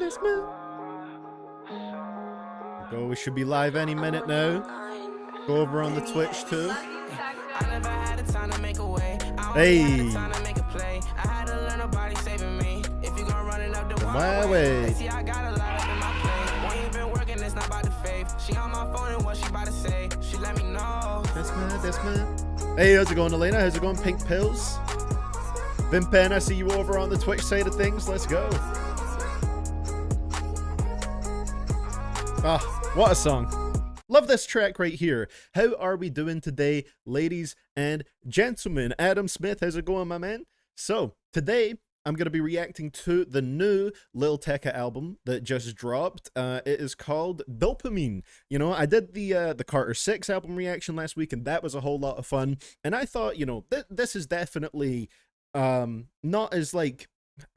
this mood. Go, we should be live any minute now. Go over on the Twitch too. Hey. My way. That's man. Hey, how's it going, Elena? How's it going, Pink Pills? Vimpen, I see you over on the Twitch side of things. Let's go. Ah, what a song. Love this track right here. How are we doing today, ladies and gentlemen? Adam Smith, how's it going, my man? So, today, I'm going to be reacting to the new Lil Tecca album that just dropped. It is called DOPAMINE. You know, I did the Carter 6 album reaction last week, and that was a whole lot of fun. And I thought, you know, this is definitely not as, like,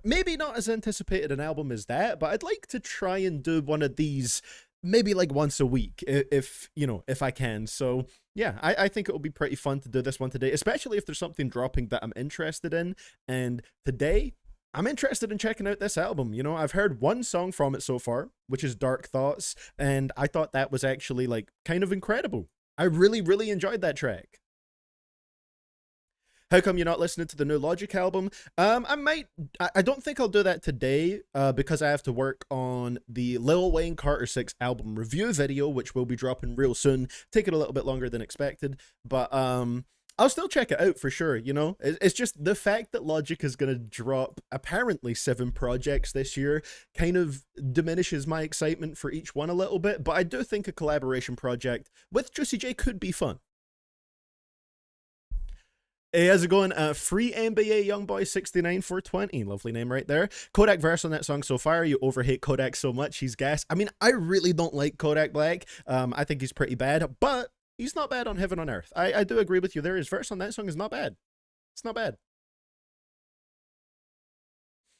maybe not as anticipated an album as that, but I'd like to try and do one of these maybe like once a week if you know, if I can. So yeah, I think it'll be pretty fun to do this one today, especially if there's something dropping that I'm interested in. And today I'm interested in checking out this album. You know, I've heard one song from it so far, which is Dark Thoughts, and I thought that was actually like kind of incredible. I really enjoyed that track. How come you're not listening to the new Logic album? I don't think I'll do that today because I have to work on the Lil Wayne Carter 6 album review video, which will be dropping real soon. Taking a little bit longer than expected, but I'll still check it out for sure, you know? It's just the fact that Logic is going to drop apparently 7 projects this year kind of diminishes my excitement for each one a little bit, but I do think a collaboration project with Juicy J could be fun. Hey, how's it going? Free NBA Youngboy 69420, lovely name right there. Kodak verse on that song so far. You overhate Kodak so much, he's gas. I mean, I really don't like Kodak Black. I think he's pretty bad, but he's not bad on Heaven on Earth. I do agree with you there. His verse on that song is not bad. It's not bad.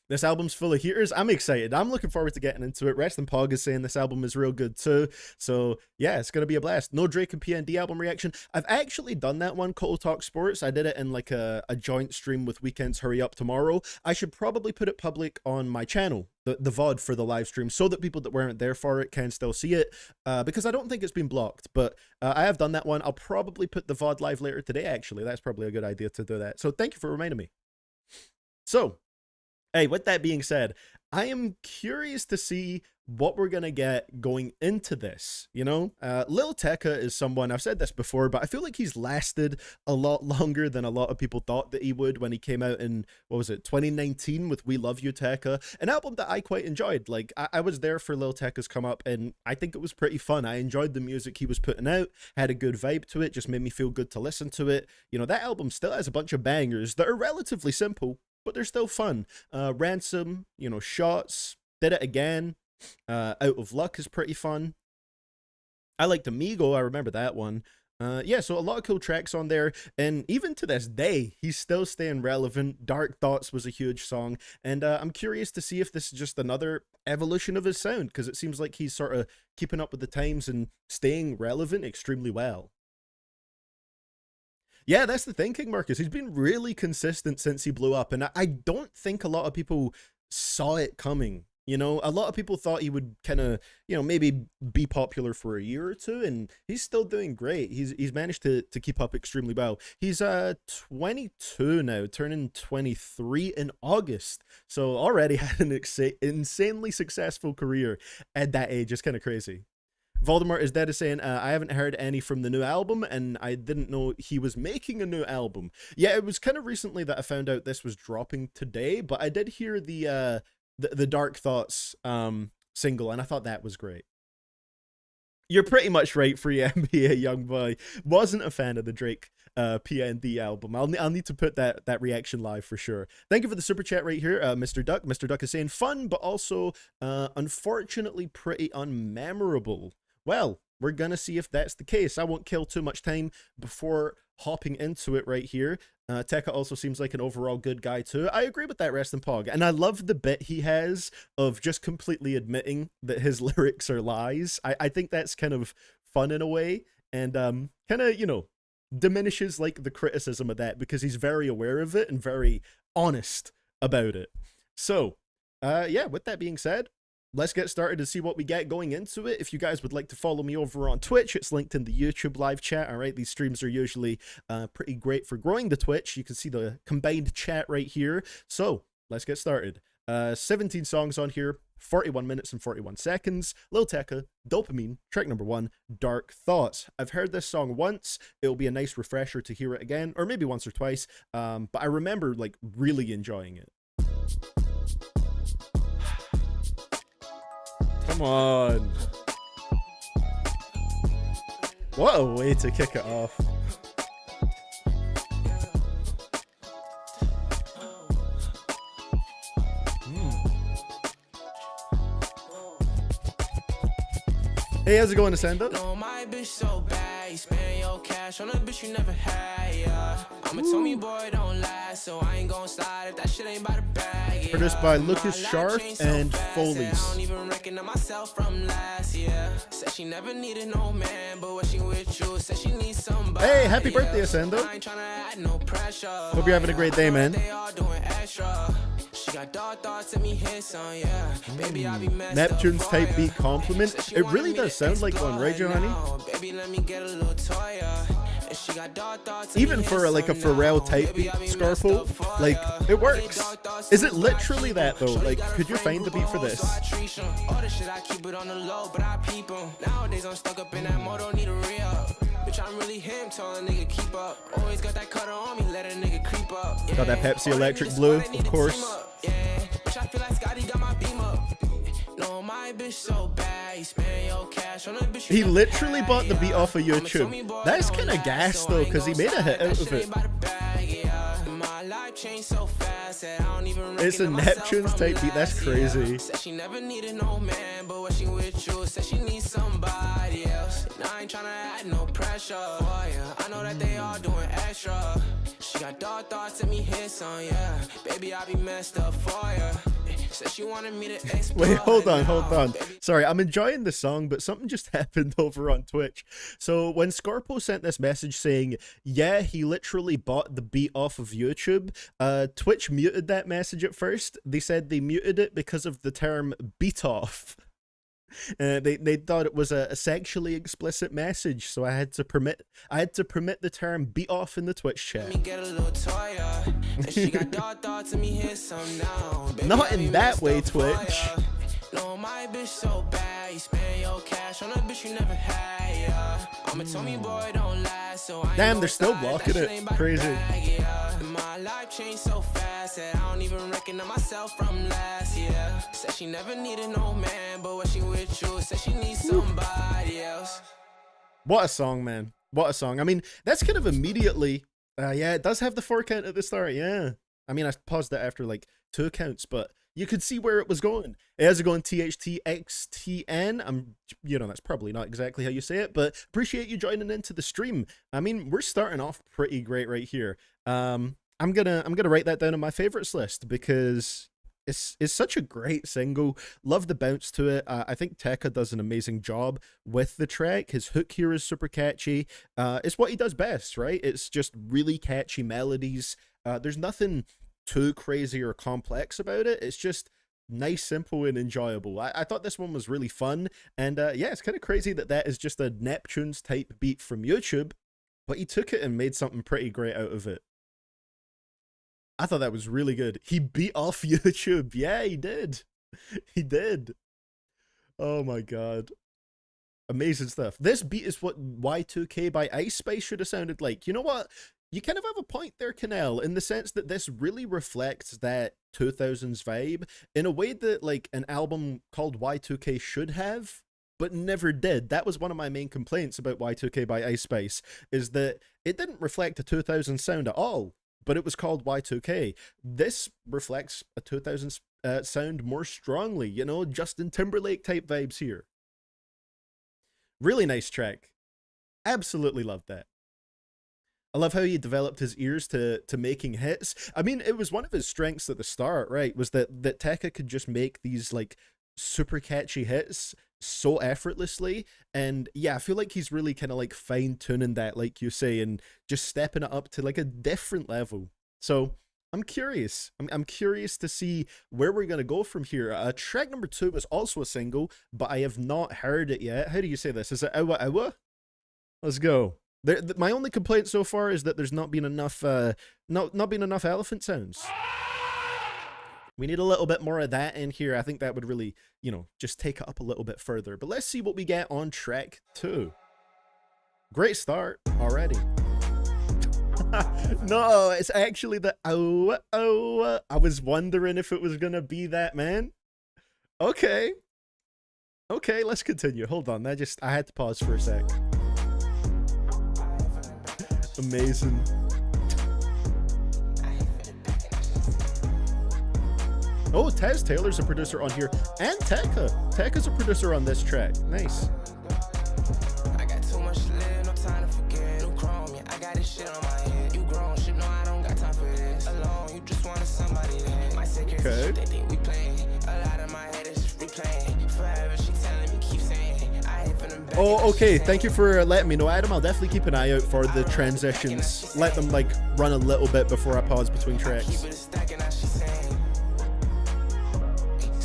This album's full of heaters. I'm excited. I'm looking forward to getting into it. Restin' Pog is saying this album is real good too. So yeah, it's going to be a blast. No Drake and PND album reaction. I've actually done that one, Cole Talk Sports. I did it in like a joint stream with Weekends Hurry Up Tomorrow. I should probably put it public on my channel, the VOD for the live stream, so that people that weren't there for it can still see it, because I don't think it's been blocked, but I have done that one. I'll probably put the VOD live later today, actually. That's probably a good idea to do that. So thank you for reminding me. So, hey, with that being said, I am curious to see what we're going to get going into this, you know? Lil Tecca is someone, I've said this before, but I feel like he's lasted a lot longer than a lot of people thought that he would when he came out in, what was it, 2019 with We Love You Tecca, an album that I quite enjoyed. Like, I was there for Lil Tecca's come up, and I think it was pretty fun. I enjoyed the music he was putting out, had a good vibe to it, just made me feel good to listen to it. You know, that album still has a bunch of bangers that are relatively simple, but they're still fun. Ransom, you know, Shots, Did It Again, Out of Luck is pretty fun. I liked Amigo, I remember that one. Yeah, so a lot of cool tracks on there, and even to this day, he's still staying relevant. Dark Thoughts was a huge song, and I'm curious to see if this is just another evolution of his sound, because it seems like he's sort of keeping up with the times and staying relevant extremely well. Yeah, that's the thing, King Marcus. He's been really consistent since he blew up, and I don't think a lot of people saw it coming. You know, a lot of people thought he would kind of, you know, maybe be popular for a year or two, and he's still doing great. He's managed to keep up extremely well. He's 22 now, turning 23 in August, so already had an insanely successful career at that age. It's kind of crazy. Voldemort is dead is saying, I haven't heard any from the new album, and I didn't know he was making a new album. Yeah, it was kind of recently that I found out this was dropping today, but I did hear the Dark Thoughts single, and I thought that was great. You're pretty much right, Free NBA Youngboy. Wasn't a fan of the Drake PND album. I'll need to put that reaction live for sure. Thank you for the super chat right here, Mr. Duck. Mr. Duck is saying fun, but also unfortunately pretty unmemorable. Well, we're gonna see if that's the case. I won't kill too much time before hopping into it right here. Tecca also seems like an overall good guy too. I agree with that, Restin' Pog. And I love the bit he has of just completely admitting that his lyrics are lies. I think that's kind of fun in a way, and kind of, you know, diminishes like the criticism of that, because he's very aware of it and very honest about it. So, yeah, with that being said, let's get started to see what we get going into it. If you guys would like to follow me over on Twitch, it's linked in the YouTube live chat. All right, these streams are usually pretty great for growing the Twitch. You can see the combined chat right here. So let's get started. 17 songs on here, 41 minutes and 41 seconds. Lil Tecca, Dopamine, track number 1, Dark Thoughts. I've heard this song once. It'll be a nice refresher to hear it again, or maybe once or twice. But I remember like really enjoying it. Come on. What a way to kick it off. Hey, how's it going, Ascendo? No, my bitch so bad, you spend your cash on a bitch you never had, yeah. I'ma tell me, boy, don't last, so I ain't gon' slide if that shit ain't by the bag, yeah. Produced by Lucas Sharp and Foley's. I don't even recognize myself from last year. Said she never needed no man, but when she with you, said she needs somebody. Hey, happy birthday, Ascendo. I ain't tryna add no pressure. Hope you're having a great day, man. They all doing extra. She got dark thoughts and me hits on, yeah. Baby, I be messed Neptune's up type for beat ya. compliment. Said she It wanted really me does to sound like one, right, explore Johnny? now. Baby, let me get a little toy, and she got dark thoughts and Even me for hits like a on Pharrell now. type Baby, beat, I be messed Scarfo, up for like ya. it works. Is it literally that though? Like, could you find the beat for this? All the shit I keep it on the low, but I peep 'em. Nowadays I'm stuck up in that mode, don't need a re-up. Bitch, I'm really him, tell a nigga keep up. Always got that cutter on me, let a nigga creep up. Yeah. Got that Pepsi All Electric niggas Blue, squad, they of need to course. team up. Yeah, bitch, I feel like Scotty got my beam up. No, my bitch so bad, you spend your cash on a bitch. He literally bought the beat off of YouTube. That's kind of gas though, because he made a hit out of it. It's a Neptune's type beat. That's crazy. Said she never needed no man, but when she with you, said she needs somebody else. And I ain't tryna add no pressure. Oh, yeah. I know that they all doing extra. She got dark thoughts and me hits on, yeah. Baby, I be messed up for ya. Said she wanted me to explore. Wait, hold on. now. Sorry, I'm enjoying the song, but something just happened over on Twitch. So when Scarpo sent this message saying, yeah, he literally bought the beat off of YouTube, Twitch muted that message at first. They said they muted it because of the term beat off. They thought it was a sexually explicit message, so I had to permit the term beat off in the Twitch chat. Not in that way, Twitch. No, my bitch so bad, you spend your cash on a bitch you never had, yeah. I'ma tell me, boy, don't last, so I Damn, they're still blocking it. Crazy. My life changed so fast that I don't even recognize myself from last year. Said she never needed no man, but when she with you, said she needs somebody else. What a song, man. What a song. I mean, that's kind of immediately... yeah, it does have the 4 count at the start, yeah. I mean, I paused it after like 2 counts, but you could see where it was going. How's it going, THTXTN? You know, that's probably not exactly how you say it, but appreciate you joining into the stream. I mean, we're starting off pretty great right here. I'm gonna write that down on my favorites list because it's such a great single. Love the bounce to it. I think Tecca does an amazing job with the track. His hook here is super catchy. It's what he does best, right? It's just really catchy melodies. There's nothing too crazy or complex about it. It's just nice, simple, and enjoyable. I thought this one was really fun, and yeah, it's kind of crazy that is just a Neptune's type beat from YouTube, but he took it and made something pretty great out of it. I thought that was really good. He beat off YouTube. Yeah, he did. He did. Oh my god. Amazing stuff. This beat is what Y2K by Ice Spice should have sounded like. You know what? You kind of have a point there, Canel, in the sense that this really reflects that 2000s vibe in a way that like an album called Y2K should have, but never did. That was one of my main complaints about Y2K by Ice Spice, is that it didn't reflect a 2000s sound at all, but it was called Y2K. This reflects a 2000s sound more strongly, you know, Justin Timberlake type vibes here. Really nice track. Absolutely loved that. I love how he developed his ears to making hits. I mean, it was one of his strengths at the start, right? Was that Tecca could just make these like super catchy hits so effortlessly. And yeah, I feel like he's really kind of like fine tuning that, like you say, and just stepping it up to like a different level. So I'm curious. I'm curious to see where we're gonna go from here. Track number 2 was also a single, but I have not heard it yet. How do you say this? Is it Awa Awa? Let's go. My only complaint so far is that there's not been enough not been enough elephant sounds. We need a little bit more of that in here. I think that would really, you know, just take it up a little bit further. But let's see what we get on track 2. Great start already. No, it's actually the oh. I was wondering if it was gonna be that, man. Okay. Okay, let's continue. Hold on. I had to pause for a sec. Amazing. Oh, Taz Taylor's a producer on here, and Tecca. Tecca's a producer on this track. Nice. I got too much to live, no time to forget. New chrome, yeah, I got this shit on my head. You grown, shit, no, I don't got time for this. Alone, you just wanted somebody there. My secrets, Okay. they think we playing. A lot of my head is just replaying. Forever, she telling me, keep saying. I hate from the back. Oh, okay. Thank you for letting me know, Adam. I'll definitely keep an eye out for the transitions. Let them like run a little bit before I pause between tracks.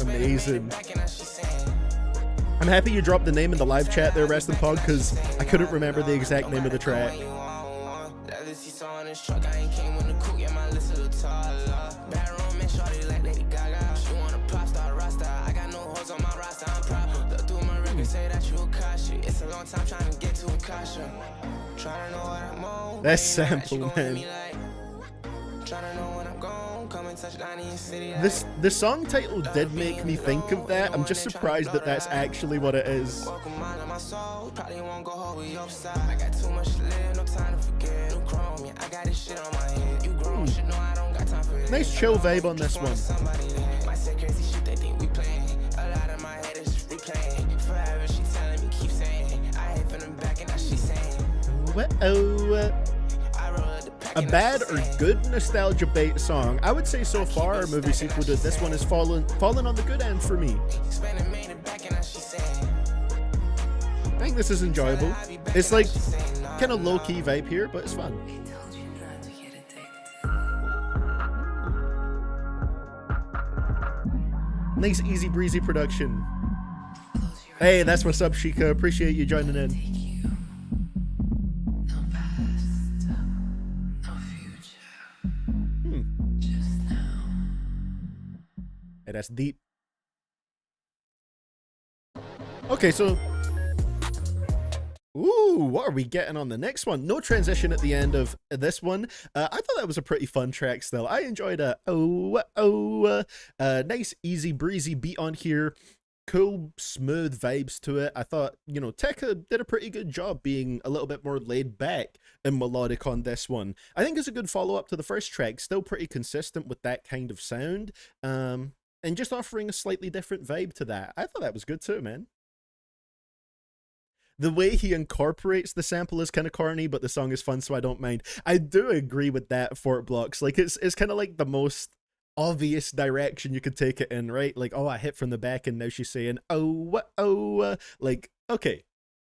Amazing. I'm happy you dropped the name in the live chat there, Resting Pod, because I couldn't remember the exact name of the track. That sample, man. This song title did make me think of that. I'm just surprised that that's actually what it is. Nice chill vibe on this one. A bad or good nostalgia bait song? I would say so far our movie sequel to this one has fallen on the good end for me. I think this is enjoyable. It's like kind of low-key vibe here, but it's fun. Nice easy breezy production. Hey, that's what's up, Shika. Appreciate you joining in. Hey, that's deep. Okay, so ooh, what are we getting on the next one? No transition at the end of this one. I thought that was a pretty fun track still. I enjoyed a nice easy breezy beat on here. Cool, smooth vibes to it. I thought, you know, Tecca did a pretty good job being a little bit more laid back and melodic on this one. I think it's a good follow-up to the first track. Still pretty consistent with that kind of sound. And just offering a slightly different vibe to that. I thought that was good too, man. The way he incorporates the sample is kind of corny, but the song is fun, so I don't mind. I do agree with that, Fort Blocks. Like, it's kind of like the most obvious direction you could take it in, right? Like, oh, I hit from the back, and now she's saying, oh. Like, okay.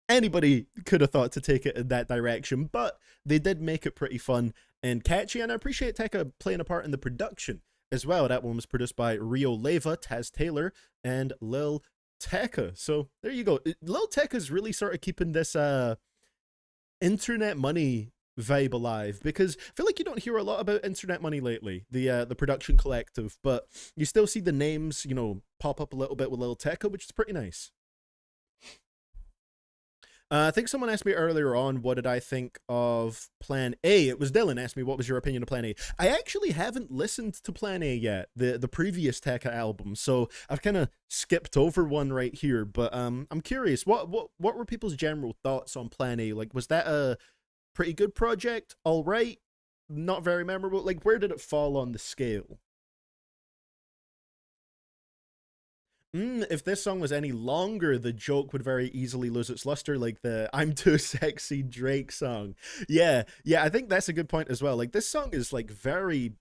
Anybody could have thought to take it in that direction, but they did make it pretty fun and catchy, and I appreciate Tecca playing a part in the production as well. That one was produced by Rio Leva, Taz Taylor, and Lil Tecca. So there you go. Lil Tecca's really sort of keeping this internet money vibe alive, because I feel like you don't hear a lot about internet money lately, the production collective, but you still see the names, you know, pop up a little bit with Lil Tecca, which is pretty nice. I think someone asked me earlier on, what did I think of Plan A? It was Dylan asked me, what was your opinion of Plan A? I actually haven't listened to Plan A yet, the previous Tecca album, so I've kind of skipped over one right here, but I'm curious, what were people's general thoughts on Plan A? Like, was that a pretty good project? All right? Not very memorable? Like, where did it fall on the scale? If this song was any longer, the joke would very easily lose its luster, like the I'm Too Sexy Drake song. Yeah, I think that's a good point as well. Like, this song is like very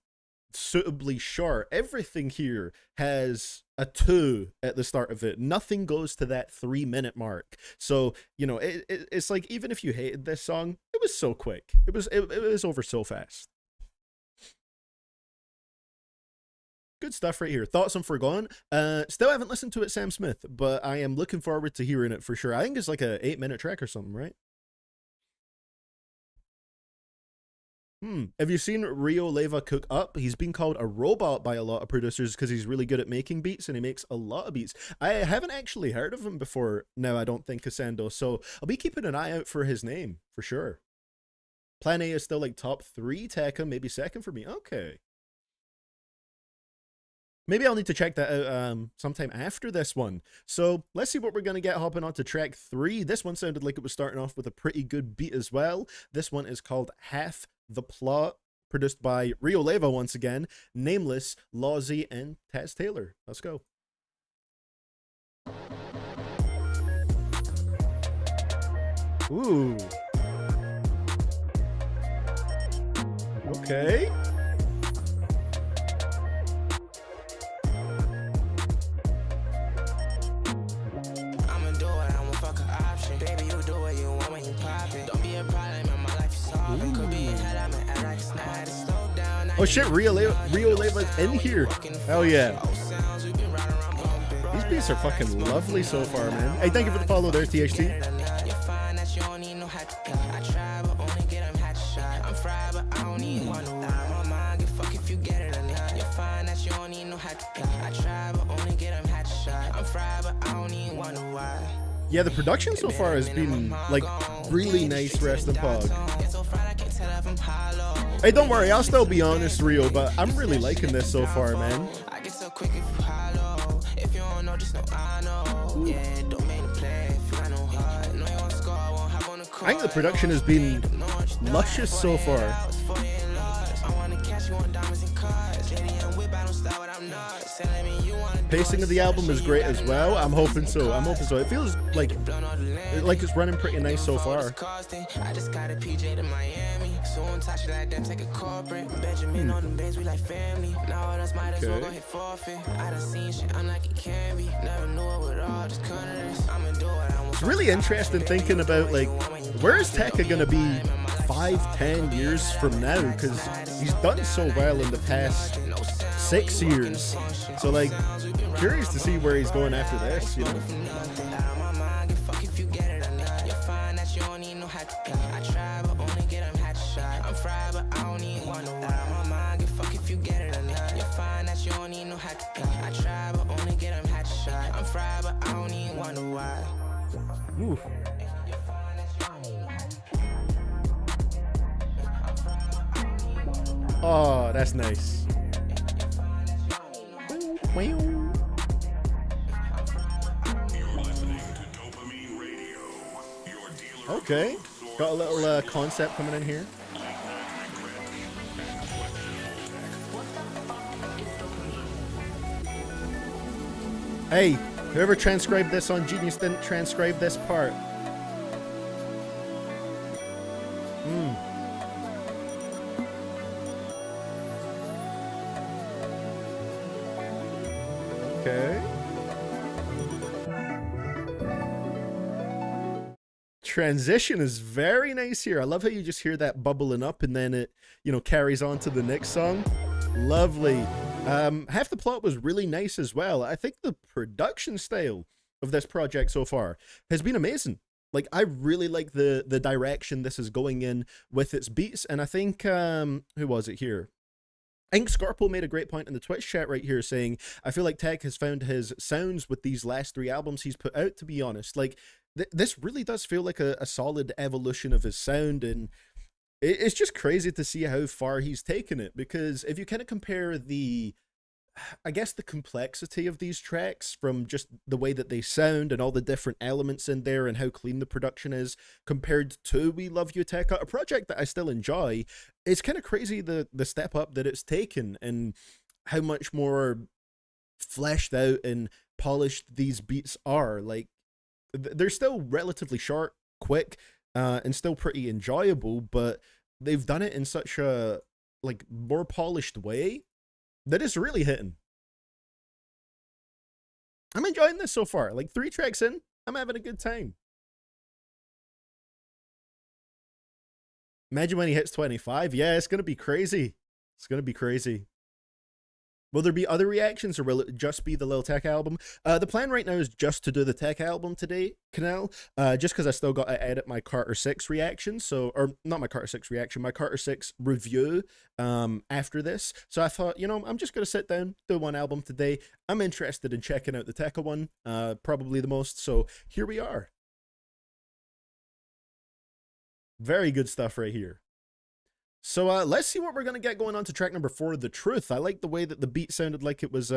suitably short. Everything here has a 2 at the start of it. Nothing goes to that 3-minute mark. So, you know, it's like, even if you hated this song, it was so quick. It was over so fast. Good stuff right here. Thoughts on Forgone? Still haven't listened to it, Sam Smith, but I am looking forward to hearing it for sure. I think it's like a 8-minute track or something, right? Have you seen Rio Leva cook up? He's been called a robot by a lot of producers because he's really good at making beats and he makes a lot of beats. I haven't actually heard of him before now, I don't think, Cassando, so I'll be keeping an eye out for his name, for sure. Plan A is still like top 3, Tecca, maybe second for me. Okay. Maybe I'll need to check that out sometime after this one. So let's see what we're going to get hopping on to track 3. This one sounded like it was starting off with a pretty good beat as well. This one is called Half the Plot, produced by Rio Leva once again, Nameless, Lawsy, and Taz Taylor. Let's go. Ooh. Okay. Oh shit, Rio Leva's in here. Hell yeah. These beats are fucking lovely so far, man. Hey, thank you for the follow there, THT. Yeah, the production so far has been like really nice, Rest and Pog. Hey, don't worry, I'll still be honest, Rio, but I'm really liking this so far, man. I think the production has been luscious so far. Pacing of the album is great as well. I'm hoping so. It feels like it's running pretty nice so far. I just got a PJ to Miami. Soon touch like them, take a corporate. Benjamin on them days, we like family. Now us might as well go hit forfeit. I done seen shit, I'm like it can be. Never knew it would all just come to this. I'ma do it. It's really interesting thinking about like where is Tecca gonna be 5-10 years from now, because he's done so well in the past 6 years. So like curious to see where he's going after this, you know. Oof. Oh, that's nice. Okay, got a little concept coming in here. Hey, whoever transcribed this on Genius didn't transcribe this part. Okay. Transition is very nice here. I love how you just hear that bubbling up and then it, you know, carries on to the next song. Lovely. Half the Plot was really nice as well. I think the production style of this project so far has been amazing. Like, I really like the direction this is going in with its beats, and I think who was it here? I think Scorpo made a great point in the Twitch chat right here saying, I feel like Tech has found his sounds with these last 3 albums he's put out, to be honest. Like, this really does feel like a solid evolution of his sound, and it's just crazy to see how far he's taken it, because if you kind of compare I guess the complexity of these tracks from just the way that they sound and all the different elements in there and how clean the production is compared to We Love You Tecca, a project that I still enjoy, it's kind of crazy the step up that it's taken and how much more fleshed out and polished these beats are. Like, they're still relatively short, quick, and still pretty enjoyable, but they've done it in such a like more polished way that is really hitting. I'm enjoying this so far. Like 3 tracks in, I'm having a good time. Imagine when he hits 25. Yeah, it's going to be crazy. It's going to be crazy. Will there be other reactions, or will it just be the Lil Tecca album? The plan right now is just to do the Tecca album today, Canal, just because I still got to edit my Carter 6 reaction, so, or not my Carter 6 reaction, my Carter 6 review after this. So I thought, you know, I'm just going to sit down, do one album today. I'm interested in checking out the Tecca one, probably the most, so here we are. Very good stuff right here. So let's see what we're going to get going on to track number 4, The Truth. I like the way that the beat sounded like it was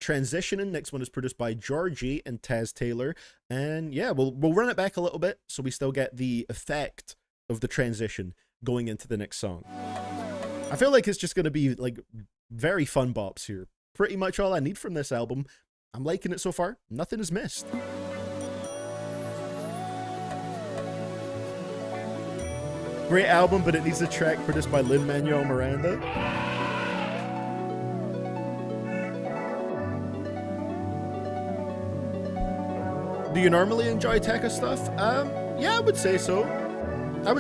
transitioning. Next one is produced by Georgie and Taz Taylor. And yeah, we'll run it back a little bit so we still get the effect of the transition going into the next song. I feel like it's just going to be like very fun bops here. Pretty much all I need from this album. I'm liking it so far. Nothing is missed. Great album, but it needs a track produced by Lin-Manuel Miranda. Do you normally enjoy Tecca stuff? Yeah, I would say so. I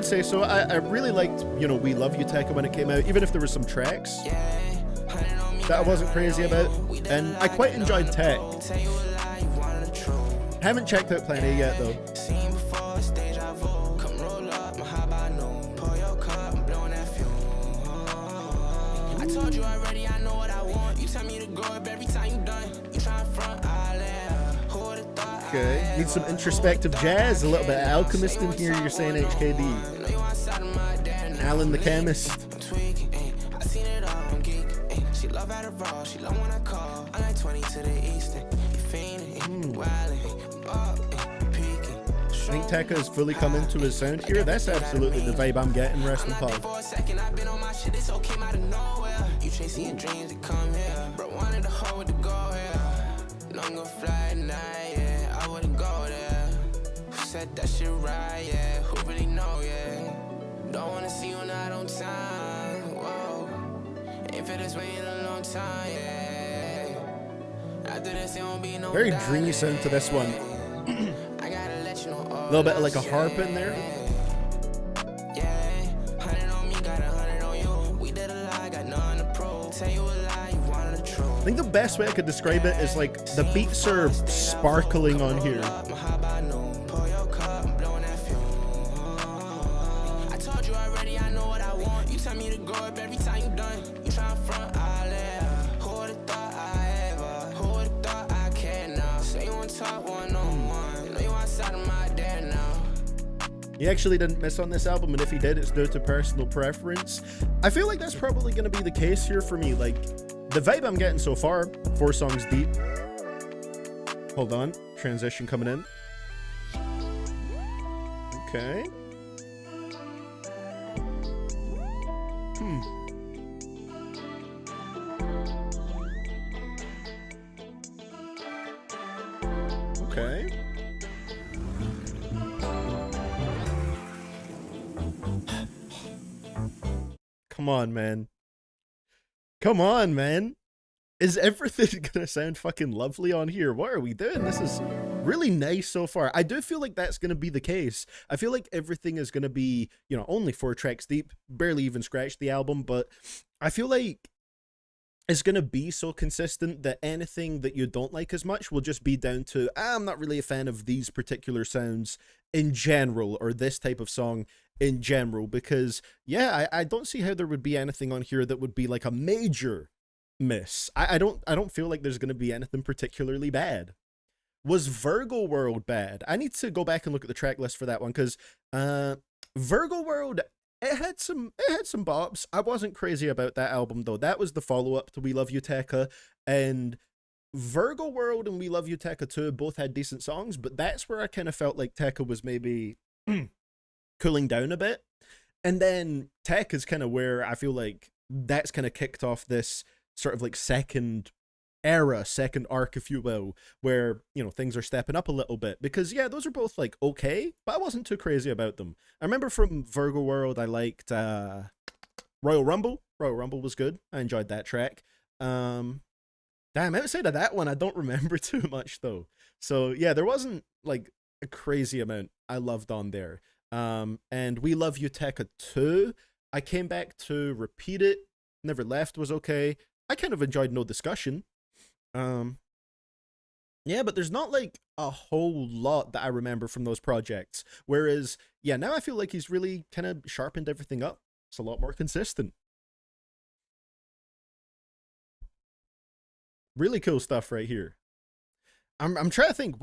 really liked, you know, We Love You Tecca when it came out, even if there were some tracks that I wasn't crazy about. And I quite enjoyed Tech. Haven't checked out Plan A yet, though. Told you already, I know what I want. You tell me to go up every time you done. You try front, okay, need some introspective jazz, a little bit of Alchemist in here. You're saying HKD. Alan the Chemist. I seen it all, I'm geek. She love out of all, she love when I call. I'm like 20 to the east. You fiending, wilding, peeking. I think Tecca has fully come into his sound here. That's absolutely the vibe I'm getting, Rest in Pod. For a second, I've been on my shit, this all came out of nowhere. You chasing your dreams to come here. Bro, wanted to hold to go here. No, I'm gonna fly at night, yeah. I wouldn't go there. Who said that shit right, yeah? Who really know, yeah? Don't wanna see you not on time, whoa. Ain't for this waiting a long time, yeah. After this, it won't be no very dreamy sound to this one. A little bit of like a harp in there. I think the best way I could describe it is like the beats are sparkling on here. I told you already, I know what I want. You tell me to go up every time you done. You try front, I live. Who would've thought I ever? Who would've thought I can now? Say you want to talk one-on-one. Know you outside of my dad now. He actually didn't miss on this album, and if he did, it's due to personal preference. I feel like that's probably going to be the case here for me. Like, the vibe I'm getting so far, 4 songs deep. Hold on, transition coming in. Okay. Okay. Come on, man. Come on, man. Is everything gonna sound fucking lovely on here? What are we doing? This is really nice so far. I do feel like that's gonna be the case. I feel like everything is gonna be, you know, only 4 tracks deep, barely even scratched the album, but I feel like it's gonna be so consistent that anything that you don't like as much will just be down to, I'm not really a fan of these particular sounds in general, or this type of song in general, because yeah, I don't see how there would be anything on here that would be like a major miss. I don't feel like there's going to be anything particularly bad. Was Virgo World bad? I need to go back and look at the track list for that one, because Virgo World, it had some bops. I wasn't crazy about that album though. That was the follow-up to We Love You Tecca, and Virgo World and We Love You Tecca 2 both had decent songs, but that's where I kind of felt like Tecca was maybe cooling down a bit. And then Tech is kind of where I feel like that's kind of kicked off this sort of like second era, second arc, if you will, where, you know, things are stepping up a little bit, because yeah, those are both like okay, but I wasn't too crazy about them. I remember from Virgo World, I liked Royal Rumble. Royal Rumble was good. I enjoyed that track. Damn, outside of that one, I don't remember too much though. So yeah, there wasn't like a crazy amount I loved on there. And We Love You Tecca 2, I came back to repeat it. Never Left was okay. I kind of enjoyed No Discussion. Yeah, but there's not like a whole lot that I remember from those projects. Whereas, yeah, now I feel like he's really kind of sharpened everything up. It's a lot more consistent. Really cool stuff right here. I'm trying to think,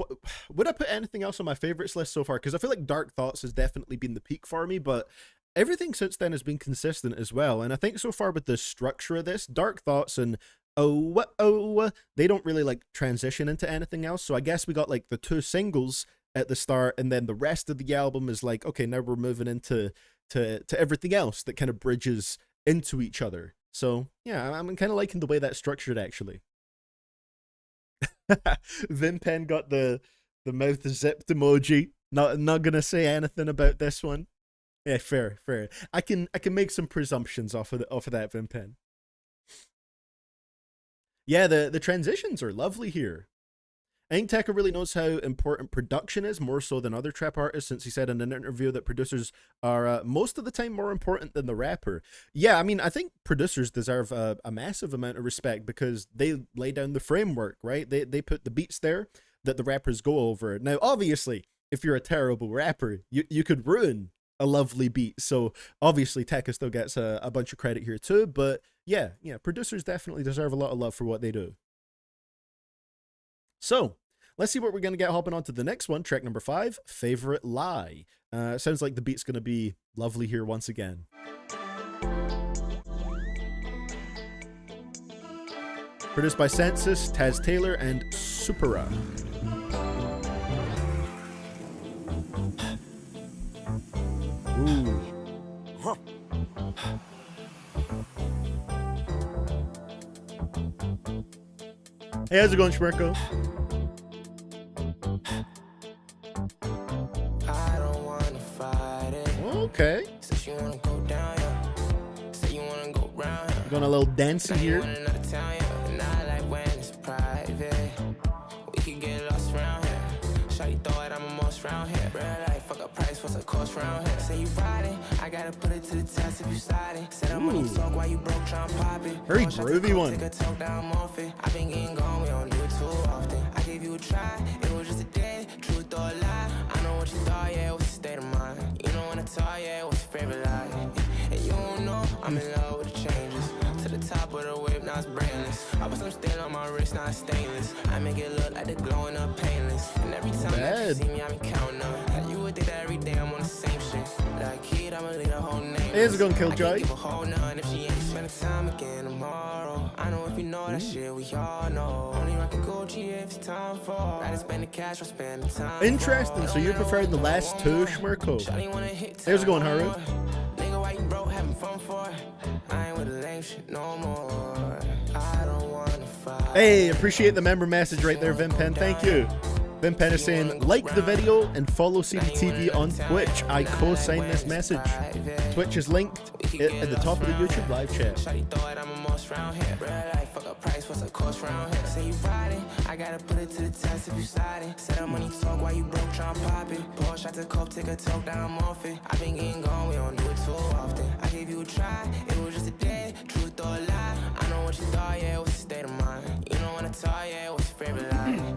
would I put anything else on my favorites list so far? Because I feel like Dark Thoughts has definitely been the peak for me, but everything since then has been consistent as well. And I think so far with the structure of this, Dark Thoughts and they don't really like transition into anything else. So I guess we got like the 2 singles at the start, and then the rest of the album is like, okay, now we're moving into to everything else that kind of bridges into each other. So yeah, I'm kind of liking the way that's structured actually. Vimpen got the mouth zipped emoji. Not gonna say anything about this one. Yeah, fair. I can make some presumptions off of that, Vimpen. Yeah, the transitions are lovely here. I think Tecca really knows how important production is, more so than other trap artists, since he said in an interview that producers are most of the time more important than the rapper. Yeah, I mean, I think producers deserve a massive amount of respect because they lay down the framework, right? They put the beats there that the rappers go over. Now, obviously, if you're a terrible rapper, you could ruin a lovely beat. So obviously Tecca still gets a bunch of credit here too, but yeah, producers definitely deserve a lot of love for what they do. So let's see what we're going to get hopping on to the next one, track number 5, Favorite Lie. Sounds like the beat's going to be lovely here once again. Produced by Census, Taz Taylor, and Supera. Ooh. Huh. Hey, how's it going, Schmirko? I don't wanna fight it. Okay. Says you wanna go down, yeah. Say you wanna go round, yeah. Going a little dancing here. Town, yeah. Not like when it's private. We could get lost around here. Shawty throw it, I'm a most round here. Real life, fuck a price, what's a cost round here? Say you riding, I gotta put it to the test if you sliding. Said I'm on you talk while you broke, try and pop it. Very groovy one. I've been getting gone, we don't do it too often. I gave you a try, it was just a day, truth or a lie. I know what you thought, yeah, it was a state of mind. You know when I talk, yeah, it was your favorite lie. And you don't know, I'm in love with the changes. To the top of the whip, now it's brainless. I put some steel on my wrist, now it's stainless. I make it look like the glowing up painless. And every time that you see me, I be counting up. And you would think that every day I'm on the same shit. Like kid, I'ma leave the whole name. Here's a gun kill Joy. Give a whole none if she ain't spending time again tomorrow. I know if you know that shit, we all know. Only rockin' Gucci if it's time for. Rather spend the cash or spend the time. Interesting, so you preferred the last 2, Schmirko. There's a going, Haru. Nigga, why you broke having fun for? I ain't with the lame shit no more. I don't wanna fight. Hey, appreciate the member message right there, Vimpen. Thank you. Vimpen is saying, like the video and follow CDTV on Twitch. I co-sign this message. Twitch is linked at the top of the YouTube live chat. Say you riding, I gotta put it to the test if you sliding. Said I'm money talk while you broke, try and pop it. Pour shots of coke, take a talk down, I'm off it. I've been getting gone, we don't do it too often. I gave you a try, it was just a day, truth or a lie. I know what you thought, yeah, it was a state of mind. You know when I talk, yeah, it was your favorite lie.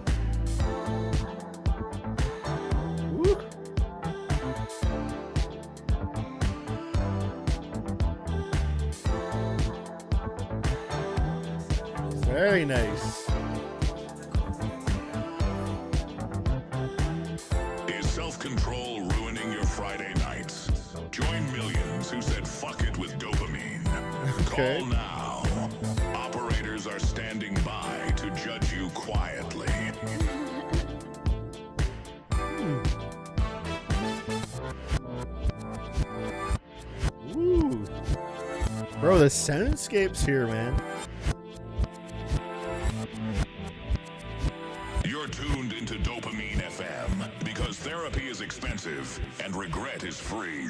Very nice. Is self-control ruining your Friday nights? Join millions who said fuck it with dopamine. Okay. Call now. Operators are standing by to judge you quietly. Ooh. Bro, the soundscapes here, man. You're tuned into Dopamine FM because therapy is expensive and regret is free.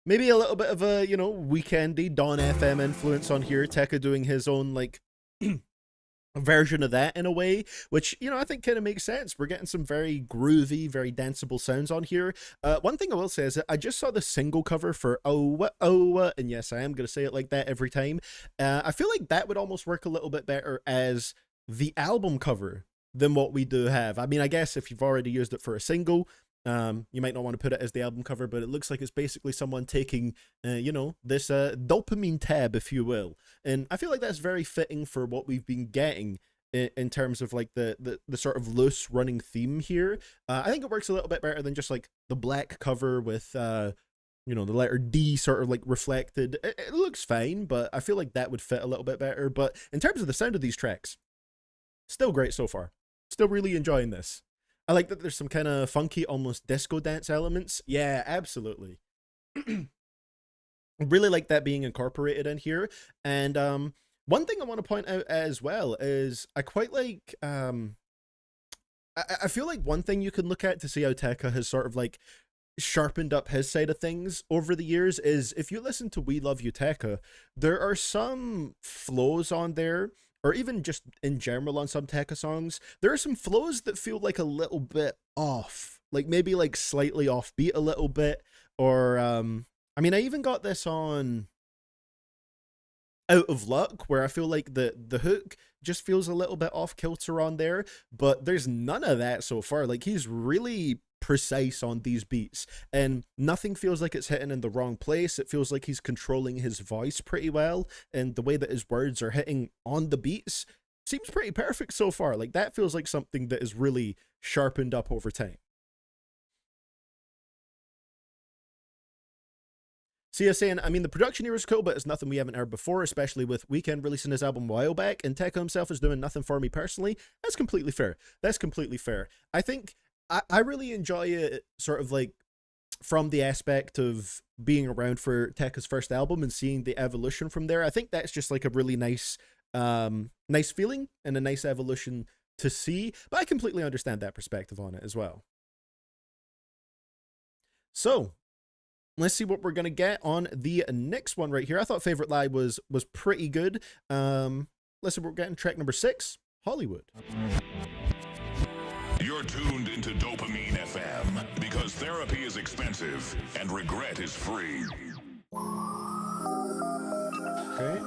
Maybe a little bit of a, you know, weekendy Dawn FM influence on here. Tecca doing his own, like, version of that in a way, which, you know, I think kind of makes sense. We're getting some very groovy, very danceable sounds on here. One thing I will say is that I just saw the single cover for Oh, and yes, I am going to say it like that every time. I feel like that would almost work a little bit better as the album cover than what we do have. I mean, I guess if you've already used it for a single, you might not want to put it as the album cover, but it looks like it's basically someone taking, you know, this dopamine tab, if you will. And I feel like that's very fitting for what we've been getting in terms of like the sort of loose running theme here. I think it works a little bit better than just like the black cover with, you know, the letter D sort of like reflected. It looks fine, but I feel like that would fit a little bit better. But in terms of the sound of these tracks, still great so far. Still really enjoying this. I like that there's some kind of funky, almost disco dance elements. Yeah, absolutely. Really like that being incorporated in here. And one thing I want to point out as well is I quite like, I feel like one thing you can look at to see how Tecca has sort of like sharpened up his side of things over the years is if you listen to We Love You Tecca, there are some flows on there, or even just in general on some Tecca songs, there are some flows that feel like a little bit off, like maybe like slightly offbeat a little bit, or I mean, I even got this on Out of Luck, where I feel like the hook just feels a little bit off kilter on there, but there's none of that so far. Like, he's really precise on these beats, and nothing feels like it's hitting in the wrong place. It feels like he's controlling his voice pretty well, and the way that his words are hitting on the beats seems pretty perfect so far. Like, that feels like something that is really sharpened up over time. Sia saying, I mean, the production here is cool, but it's nothing we haven't heard before, especially with Weeknd releasing his album a while back, and Tecca himself is doing nothing for me personally. That's completely fair. That's completely fair. I think I really enjoy it sort of like from the aspect of being around for Tecca's first album and seeing the evolution from there. I think that's just like a really nice, nice feeling and a nice evolution to see, but I completely understand that perspective on it as well. So let's see what we're going to get on the next one right here. I thought Favorite Lie was pretty good. Let's see what we're getting. Track number 6, Hollywood. You're tuned into Dopamine FM because therapy is expensive and regret is free. Okay.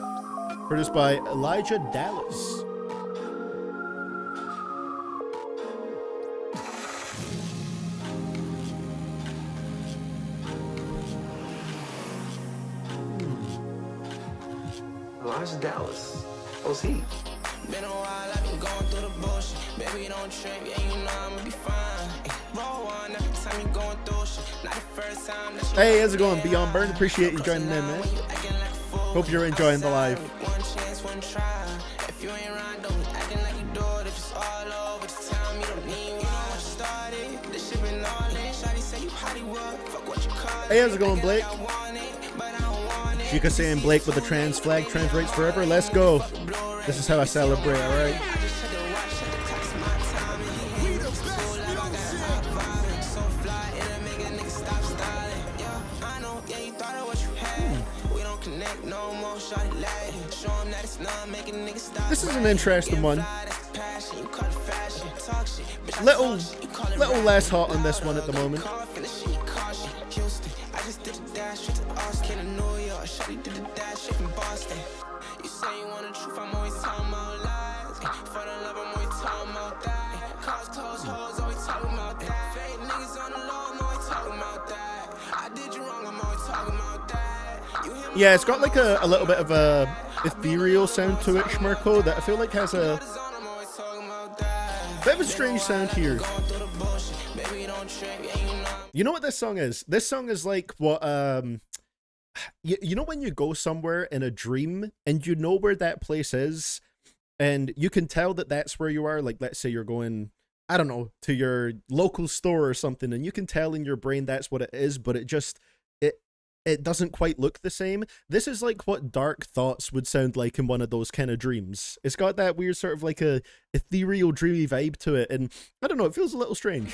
Produced by Elijah Dallas. Elijah Dallas. What's he? Been a while, I've been going through the bullshit. Baby, don't trip, yeah, you know I'ma be fine. Roll one every time you going through shit. Not the first time that you. Hey, how's it going? Beyond Burn, appreciate you joining in, man. Hope you're enjoying the live. One chance, one try. If you ain't right, don't be acting like you do it. If it's all over, just tell me you don't need one. Once you started, this shit been all in. Shawty say you Hollywood, fuck what you call it. Hey, how's it going, Blake? Shika saying Blake with the trans flag translates forever. Let's go. This is how I celebrate, all right? This is an interesting one. Little less hot on this one at the moment. Yeah, it's got like a little bit of a ethereal sound to it, Schmirko, that I feel like has a bit of a strange sound here. You know what this song is? This song is like what you know when you go somewhere in a dream and you know where that place is and you can tell that that's where you are. Like, let's say you're going, I don't know, to your local store or something, and you can tell in your brain that's what it is, but it doesn't quite look the same. This is like what Dark Thoughts would sound like in one of those kind of dreams. It's got that weird sort of like a ethereal, dreamy vibe to it, and I don't know, it feels a little strange.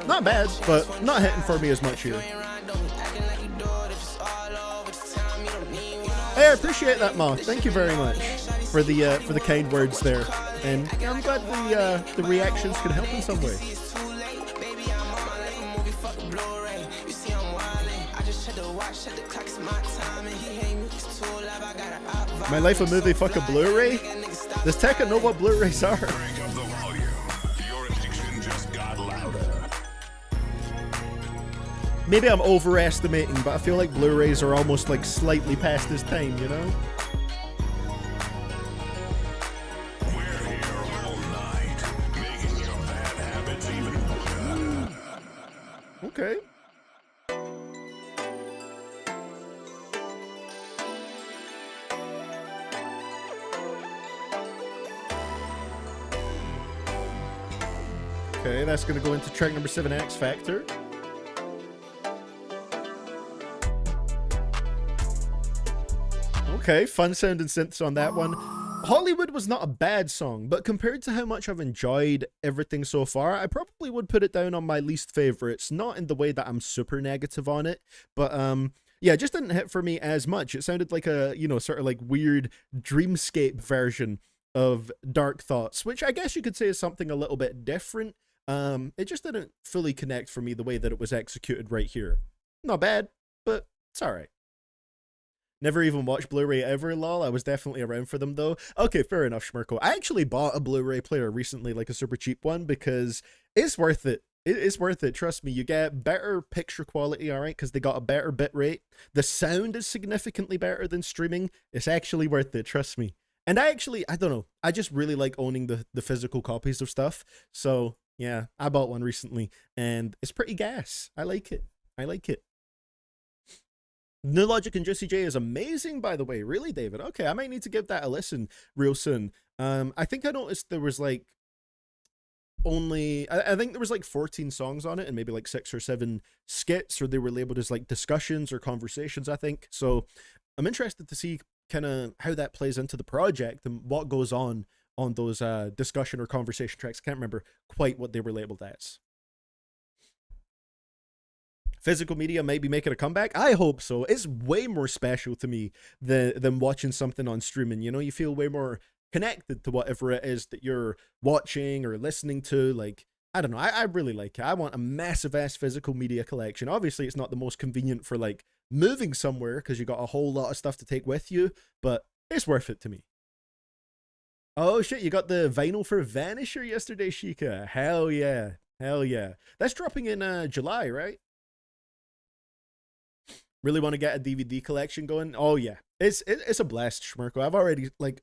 Not bad, but not hitting for me as much here. Hey, I appreciate that, Ma. Thank you very much for the kind words there, and I'm glad the reactions could help in some way. My life a movie, fuck a Blu-ray? Does Tecca know what Blu-rays are? Crank up the volume. Your addiction just got louder. Maybe I'm overestimating, but I feel like Blu-rays are almost like slightly past this time, you know? We're here all night, making your bad habits even better. Okay. Okay, that's going to go into track number 7, X Factor. Okay, fun sounding synths on that one. Hollywood was not a bad song, but compared to how much I've enjoyed everything so far, I probably would put it down on my least favorites. Not in the way that I'm super negative on it, but yeah, it just didn't hit for me as much. It sounded like a, you know, sort of like weird dreamscape version of Dark Thoughts, which I guess you could say is something a little bit different. It just didn't fully connect for me the way that it was executed right here. Not bad, but it's alright. Never even watched Blu-ray ever, lol. I was definitely around for them though. Okay, fair enough, Schmirko. I actually bought a Blu-ray player recently, like a super cheap one, because it's worth it. It's worth it, trust me. You get better picture quality, alright, because they got a better bit rate. The sound is significantly better than streaming. It's actually worth it, trust me. And I don't know, I just really like owning the physical copies of stuff. So, yeah, I bought one recently, and it's pretty gas. I like it. I like it. New Logic and Juicy J is amazing, by the way. Really, David? Okay, I might need to give that a listen real soon. I think I noticed there was like I think there was like 14 songs on it and maybe like 6 or 7 skits, or they were labeled as like discussions or conversations, I think. So I'm interested to see kind of how that plays into the project and what goes on those discussion or conversation tracks. I can't remember quite what they were labeled as. Physical media might be making a comeback. I hope so. It's way more special to me than watching something on streaming. You know, you feel way more connected to whatever it is that you're watching or listening to. Like, I don't know. I really like it. I want a massive ass physical media collection. Obviously, it's not the most convenient for like moving somewhere because you got a whole lot of stuff to take with you, but it's worth it to me. Oh shit, you got the vinyl for Vanisher yesterday, Sheikah. Hell yeah. Hell yeah. That's dropping in July, right? Really want to get a DVD collection going? Oh yeah, it's a blast, Schmirko. I've already like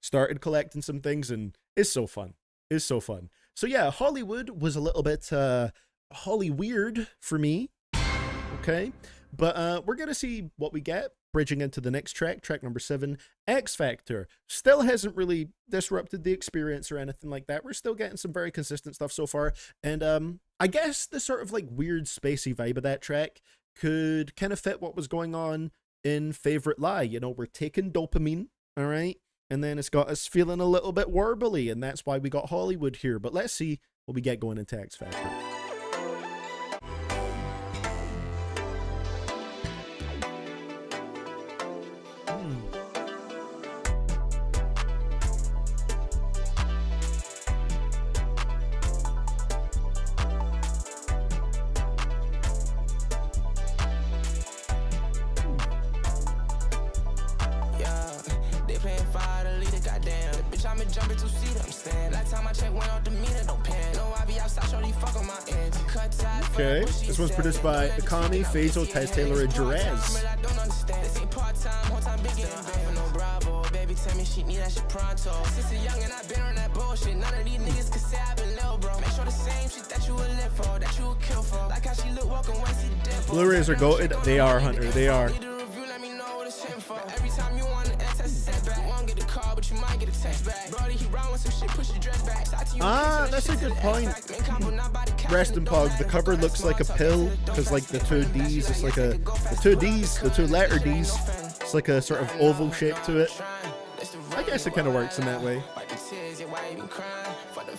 started collecting some things, and it's so fun. It's so fun. So yeah, Hollywood was a little bit Holly weird for me. Okay, but we're gonna see what we get bridging into the next track, track number 7, X Factor. Still hasn't really disrupted the experience or anything like that. We're still getting some very consistent stuff so far, and I guess the sort of like weird spacey vibe of that track could kind of fit what was going on in Favorite Lie. You know, we're taking dopamine, all right? And then it's got us feeling a little bit warbly, and that's why we got Hollywood here. But let's see what we get going into X Factor. Okay, this one's produced by Akami, Fazo, Taz Taylor, and Jerez. Blu-rays are goated. They are, Hunter. They are. Ah, that's a good point. Rest in Pog. The cover looks like a pill because, like, the 2 D's, it's like the 2 D's, the 2 letter D's. It's like a sort of oval shape to it. I guess it kind of works in that way.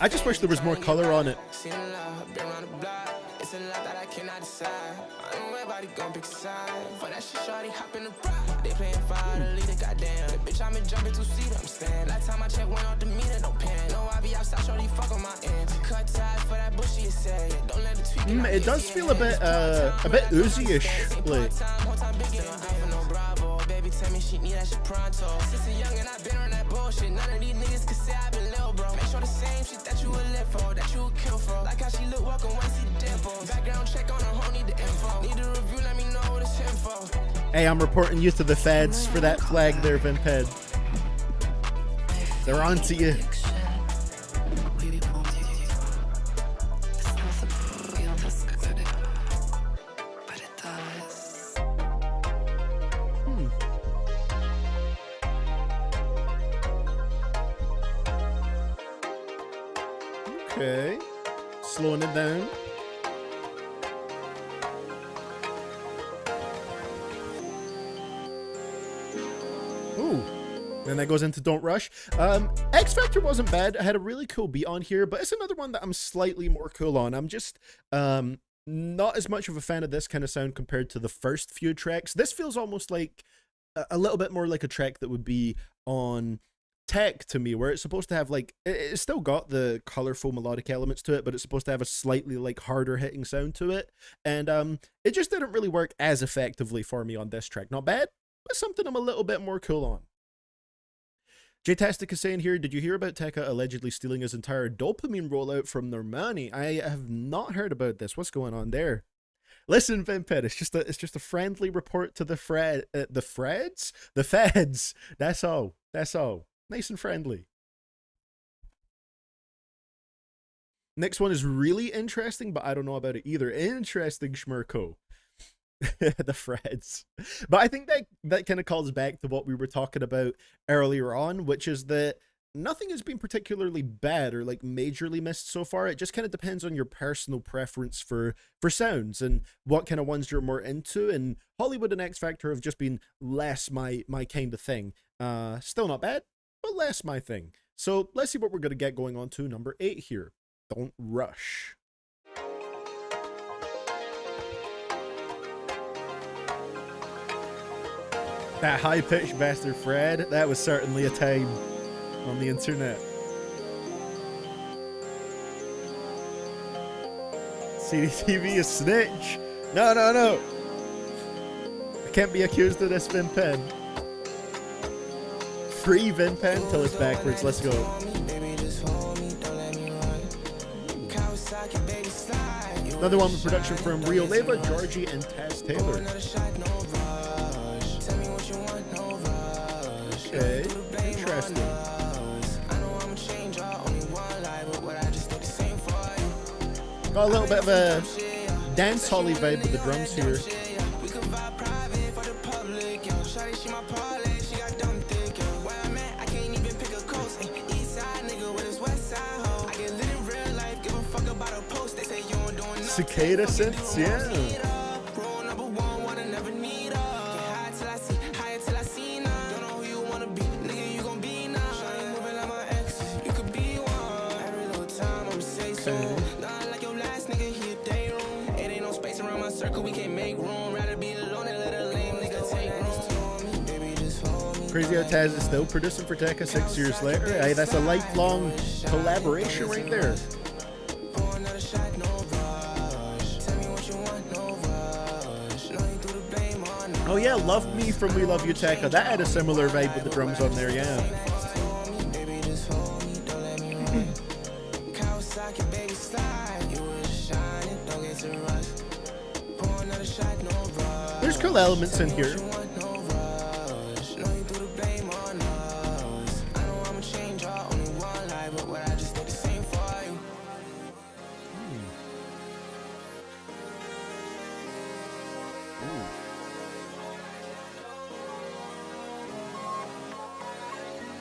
I just wish there was more color on it. cannot decide. I know everybody gon' pick a side. For that shit, shawty hop in the ride. They playing fire to lead it, goddamn. The bitch, I'm in jumping to see them stand. Last time I checked, went off the meter, no pan. No, I be outside, shawty fuck on my end. Cut ties for that bullshit, you say. Don't let it tweak it. It does feel a bit Uzi-ish, like. Baby, tell me she need that shit pronto. Since a young and I been on that bullshit. None of these niggas can say I been little, bro. Make sure the same shit that you would live for, that you would kill for. Like how she look, walking when see the dimples. Background check on her, whole need the info. Need a review, let me know what it's him for. Hey, I'm reporting you to the feds for that flag there, Vimped. They're on to you. Okay, slowing it down. Ooh, then that goes into Don't Rush. X Factor wasn't bad. I had a really cool beat on here, but it's another one that I'm slightly more cool on. I'm just not as much of a fan of this kind of sound compared to the first few tracks. This feels almost like a little bit more like a track that would be on Tech to me, where it's supposed to have like, it's still got the colorful melodic elements to it, but it's supposed to have a slightly like harder hitting sound to it, and it just didn't really work as effectively for me on this track. Not bad, but something I'm a little bit more cool on. J-Tastic is saying here, did you hear about Tecca allegedly stealing his entire dopamine rollout from Normani? I have not heard about this. What's going on there? Listen, Vimped, it's just a friendly report to the feds. That's all. That's all. Nice and friendly. Next one is really interesting, but I don't know about it either. Interesting, Schmirko. The Freds. But I think that kind of calls back to what we were talking about earlier on, which is that nothing has been particularly bad or like majorly missed so far. It just kind of depends on your personal preference for sounds and what kind of ones you're more into. And Hollywood and X Factor have just been less my kind of thing. Still not bad, but less my thing. So let's see what we're going to get going on to number 8 here. Don't Rush. That high-pitched bastard Fred, that was certainly a time on the internet. CDTV is snitch. No, no, no. I can't be accused of this, Vinpen. Free Vinpen till it's backwards. Let's go. Another one with production from Rio Leva, Georgie, and Taz Taylor. Okay, interesting. Got a little bit of a dance holly vibe with the drums here. Cicada synths, yeah. Crazy how Taz is still producing for Tecca 6 years later. Hey, that's a lifelong collaboration right there. Oh yeah, Love Me from We Love You Tecca. That had a similar vibe with the drums on there, yeah. There's cool elements in here.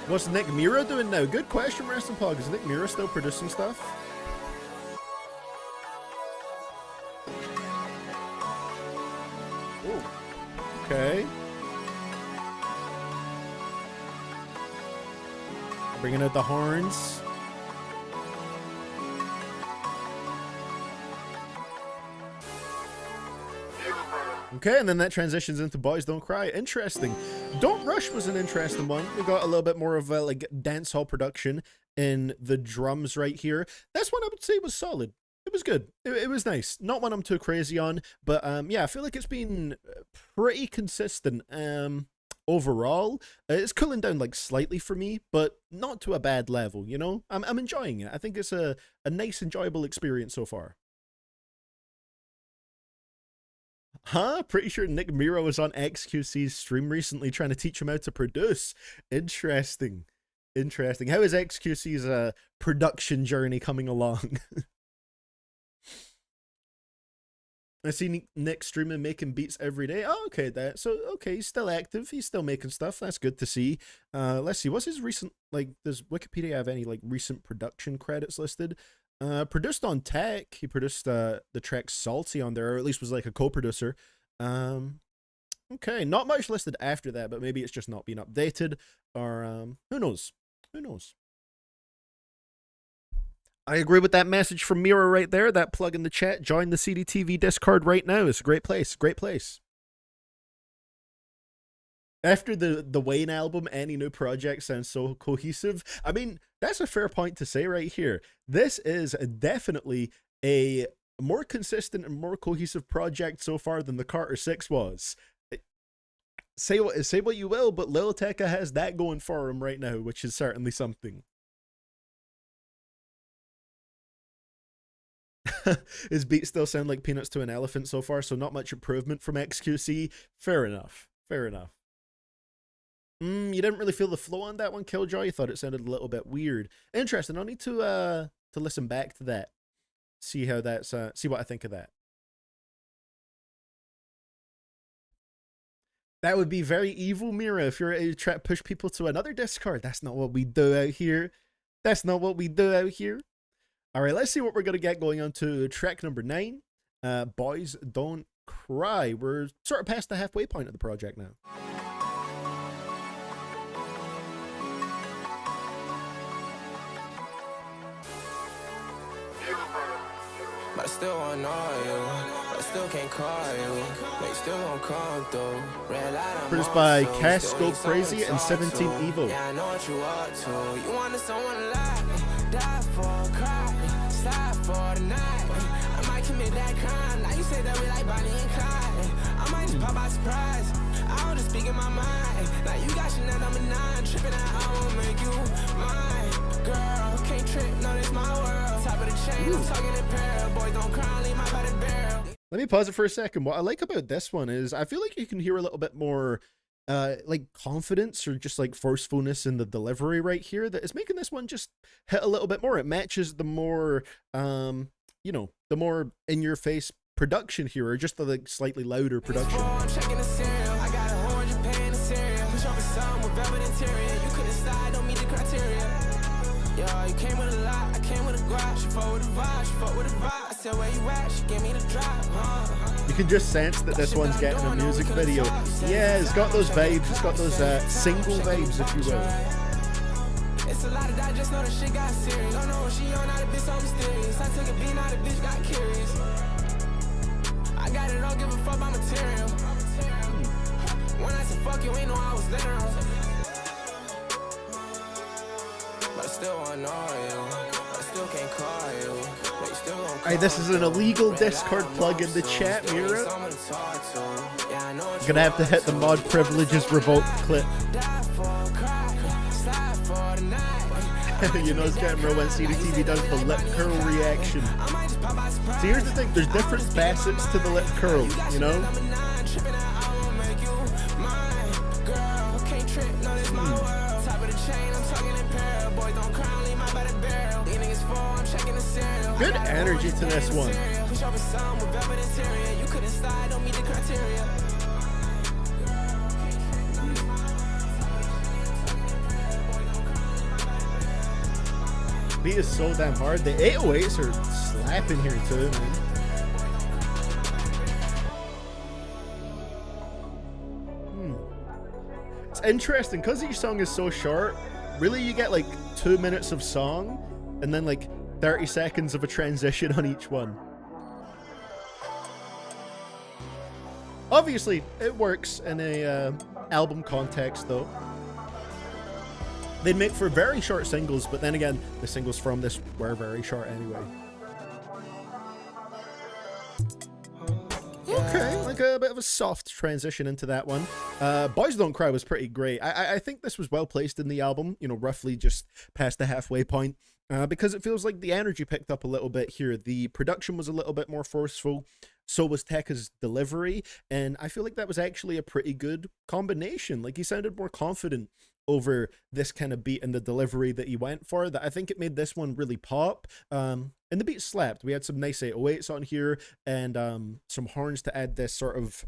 What's Nick Mira doing now? Good question, Rest in Pog. Is Nick Mira still producing stuff? Ooh. Okay. Bringing out the horns. Okay, and then that transitions into Boys Don't Cry. Interesting. Don't Rush was an interesting one. We got a little bit more of a like dancehall production in the drums right here. This one I would say was solid. It was good. It was nice. Not one I'm too crazy on, but yeah, I feel like it's been pretty consistent. Overall, it's cooling down like slightly for me, but not to a bad level, you know? I'm enjoying it. I think it's a nice, enjoyable experience so far. Huh? Pretty sure Nick Mira was on XQC's stream recently trying to teach him how to produce. Interesting. Interesting. How is XQC's production journey coming along? I see Nick streaming, making beats every day. Oh, okay, okay, he's still active. He's still making stuff. That's good to see. Let's see. What's his recent, like, does Wikipedia have any, like, recent production credits listed? Produced on Tech. He produced the track Salty on there, or at least was like a co-producer. Okay, not much listed after that, but maybe it's just not being updated, or who knows? Who knows? I agree with that message from Mira right there. That plug in the chat. Join the CDTV Discord right now. It's a great place. Great place. After the Wayne album, any new project sounds so cohesive. I mean, that's a fair point to say right here. This is definitely a more consistent and more cohesive project so far than the Carter 6 was. Say what you will, but Lil Tecca has that going for him right now, which is certainly something. His beats still sound like peanuts to an elephant so far, so not much improvement from XQC. Fair enough. Fair enough. You didn't really feel the flow on that one, Killjoy? You thought it sounded a little bit weird. Interesting. I'll need to listen back to that. See how that's see what I think of that. That would be very evil, Mira, if you're trying to push people to another Discord. That's not what we do out here. That's not what we do out here. All right, let's see what we're going to get going on to track number 9. Boys Don't Cry. We're sort of past the halfway point of the project now. But I still wanna know you, but I still can't call you. But you still won't come through. Red light, I'm Produced on, by so Cass still Go need someone Crazy to and talk 17 to. Evo. Yeah, I know what you up to. You wanted someone like die for, cry, slide for the night. I might commit that crime. Now you say that we like Bonnie and Clyde. I might just pop by surprise. I was just speaking my mind. Now you got Chanel number 9, tripping out. I won't make you mine, girl. Can't trip, no, this my world. Top of the chain, I'm talking in peril. Boys don't cry, leave my body barrel. Let me pause it for a second. What I like about this one is I feel like you can hear a little bit more like confidence or just like forcefulness in the delivery right here that is making this one just hit a little bit more. It matches the more you know, the more in your face production here, or just the like slightly louder production. I'm checking the cereal. I got a whole Japan the cereal. Push off a sum with velvet interior. You couldn't slide, don't meet the criteria. Yeah, you came with a lot, I came with a guap. She fought with a vibe, she fought with a vibe. I said, where you at? She gave me the drop. You can just sense that this one's getting a music video. Yeah, it's got those vibes. It's got those single vibes, if you will. It's a lot of that, just know the shit got serious. Don't know what she on, now the bitch so mysterious. I took a beat, now the bitch got curious. I got it, don't give a fuck about material. When I said fuck you, ain't know I was literal. But I still wanna know you, I still can't call you. But you still won't call. Alright, this is an illegal Discord plug in the chat, Mira. Gonna have to hit the mod privileges revoke clip. You know it's getting real when CDTV does the lip curl reaction. See, here's the thing, there's different facets to the lip curl, you know? Good energy to this one. Beat is so damn hard. The 808s are slapping here too, man. It's interesting because each song is so short. Really, you get like 2 minutes of song and then like 30 seconds of a transition on each one. Obviously, it works in a album context, though. They'd make for very short singles, but then again, the singles from this were very short anyway. Okay, like a bit of a soft transition into that one. Boys Don't Cry was pretty great. I think this was well placed in the album, you know, roughly just past the halfway point, because it feels like the energy picked up a little bit here. The production was a little bit more forceful, so was Tecca's delivery, and I feel like that was actually a pretty good combination. Like, he sounded more confident over this kind of beat and the delivery that he went for, that I think it made this one really pop. And the beat slapped. We had some nice 808s on here, and some horns to add this sort of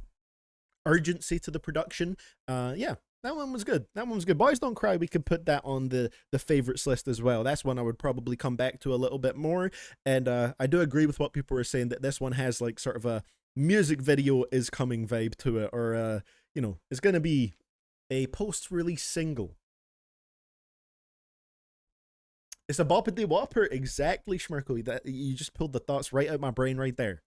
urgency to the production. Yeah, that one was good. That one was good. Boys Don't Cry, we could put that on the favorites list as well. That's one I would probably come back to a little bit more. And I do agree with what people were saying, that this one has like sort of a music video is coming vibe to it, or you know, it's going to be a post-release single. It's a boppity whopper, exactly, Schmirkle. That you just pulled the thoughts right out my brain right there.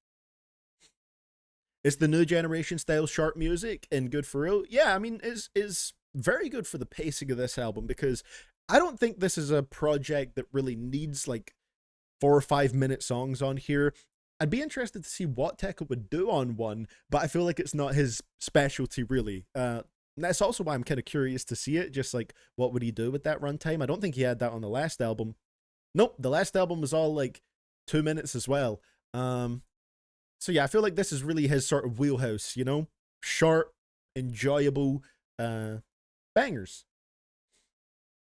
It's the new generation style sharp music and good for real. Yeah, I mean, is very good for the pacing of this album, because I don't think this is a project that really needs like 4 or 5 minute songs on here. I'd be interested to see what Tecca would do on one, but I feel like it's not his specialty really. That's also why I'm kind of curious to see it. Just like, what would he do with that runtime? I don't think he had that on the last album. Nope, the last album was all like 2 minutes as well. So yeah, I feel like this is really his sort of wheelhouse, you know? Short, enjoyable bangers.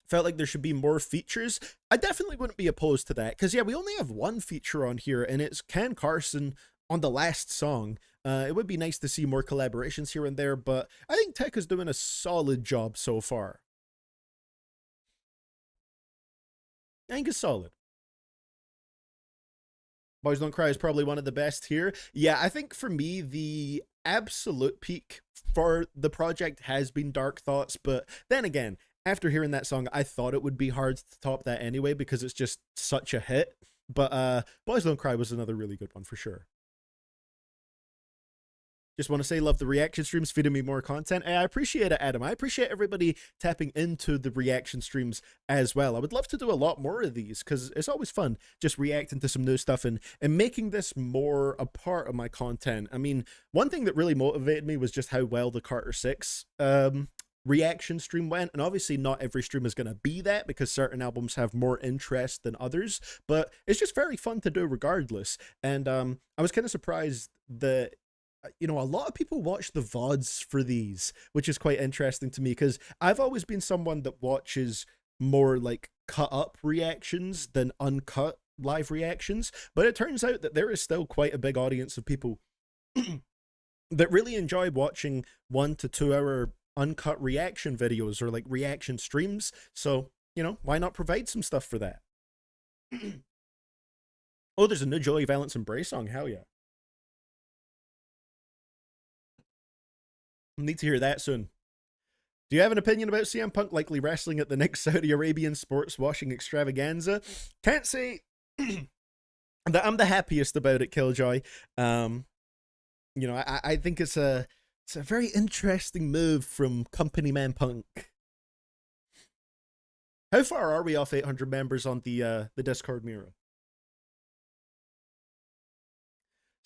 Felt like there should be more features. I definitely wouldn't be opposed to that, because yeah, we only have one feature on here, and it's Ken Carson on the last song. It would be nice to see more collaborations here and there, but I think Tecca's doing a solid job so far. I think it's solid. Boys Don't Cry is probably one of the best here. Yeah, I think for me, the absolute peak for the project has been Dark Thoughts, but then again, after hearing that song, I thought it would be hard to top that anyway, because it's just such a hit. But Boys Don't Cry was another really good one for sure. Just want to say, love the reaction streams, feeding me more content. I appreciate it, Adam. I appreciate everybody tapping into the reaction streams as well. I would love to do a lot more of these, because it's always fun just reacting to some new stuff and making this more a part of my content. I mean, one thing that really motivated me was just how well the Carter 6 reaction stream went, and obviously not every stream is going to be that, because certain albums have more interest than others, but it's just very fun to do regardless. And I was kind of surprised that, you know, a lot of people watch the VODs for these, which is quite interesting to me, because I've always been someone that watches more like cut up reactions than uncut live reactions, but it turns out that there is still quite a big audience of people that really enjoy watching 1 to 2 hour uncut reaction videos, or like reaction streams. So, you know, why not provide some stuff for that? Oh, there's a new Joey Valence Embrace song. Hell yeah. Need to hear that soon. Do you have an opinion about CM Punk likely wrestling at the next Saudi Arabian sports washing extravaganza? Can't say that I'm the happiest about it, Killjoy. You know, I think it's a very interesting move from Company Man Punk. How far are we off 800 members on the Discord, Mira?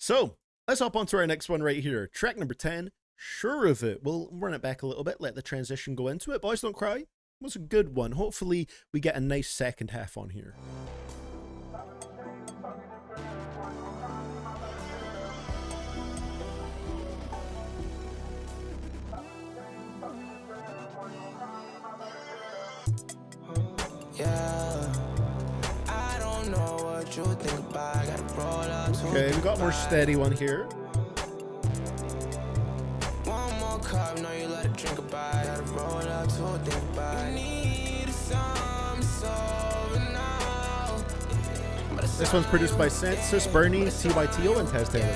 So let's hop on to our next one right here. Track number 10. Sure of It. We'll run it back a little bit, let the transition go into it. Boys Don't Cry was a good one. Hopefully we get a nice second half on here. Yeah, I don't know what you think about. I gotta roll up to Okay, we got more steady one here. one more cup, know you let it drink about. Gotta roll up to think about. You need some sober now. This one's produced by Census, Bernie, TYTO, and Taz Taylor.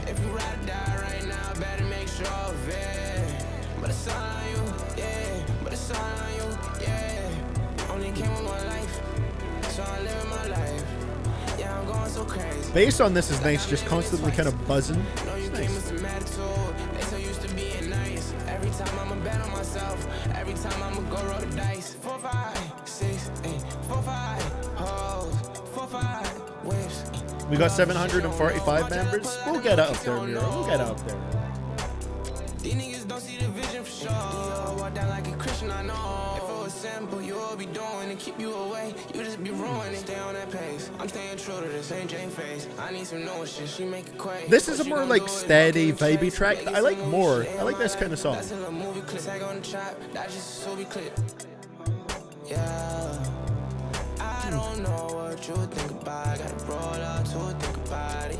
If you ride or die right now, better make sure of it. But it's all on you, yeah. But it's all on you, yeah. Only came with one life, so I live my life. Yeah, I'm going so crazy. Bass on this is nice, just constantly kind of buzzing. Know you It's came nice. with some attitude. They say you every time I'ma go roll the dice. 4, 5, 6, 8, 4, 5 hoes, 4, 5 whips. We got 745 members. We'll get up there, Mira. We'll get up there. These niggas don't see the vision for sure. You walk down like a Christian, I know. If it was simple, you would be doing and keep you away. You just be ruining. Stay on that pace. I'm staying true to the same Jane face. I need some new shit. She make it quake. This is a more like steady, vibey track that I like more. I like this kind of song. That's a little movie clip. Tag on the trap. That's just a Subi clip. Yeah. I don't know what you think about. Gotta roll out to think about it.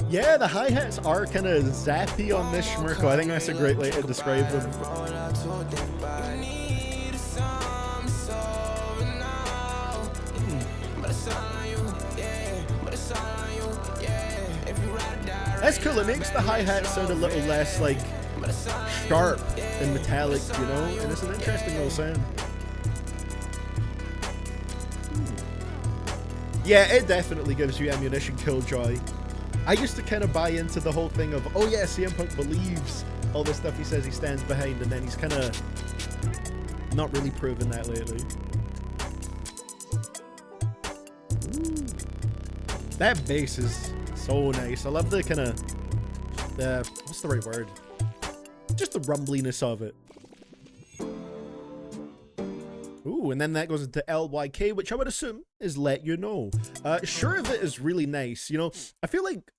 Yeah, the hi-hats are kind of zappy on this Schmirko. I think that's a great way to describe them. That's cool. It makes the hi-hat sound a little less like sharp and metallic, you know, and it's an interesting little sound. Yeah, it definitely gives you ammunition killjoy. I used to kind of buy into the whole thing of, oh yeah, CM Punk believes all the stuff he says he stands behind, and then he's kind of not really proven that lately. Ooh. That bass is so nice. I love the kind of, what's the right word? Just the rumbliness of it. Ooh, and then that goes into LYK, which I would assume is Let You Know. Sure of It is really nice. You know, I feel like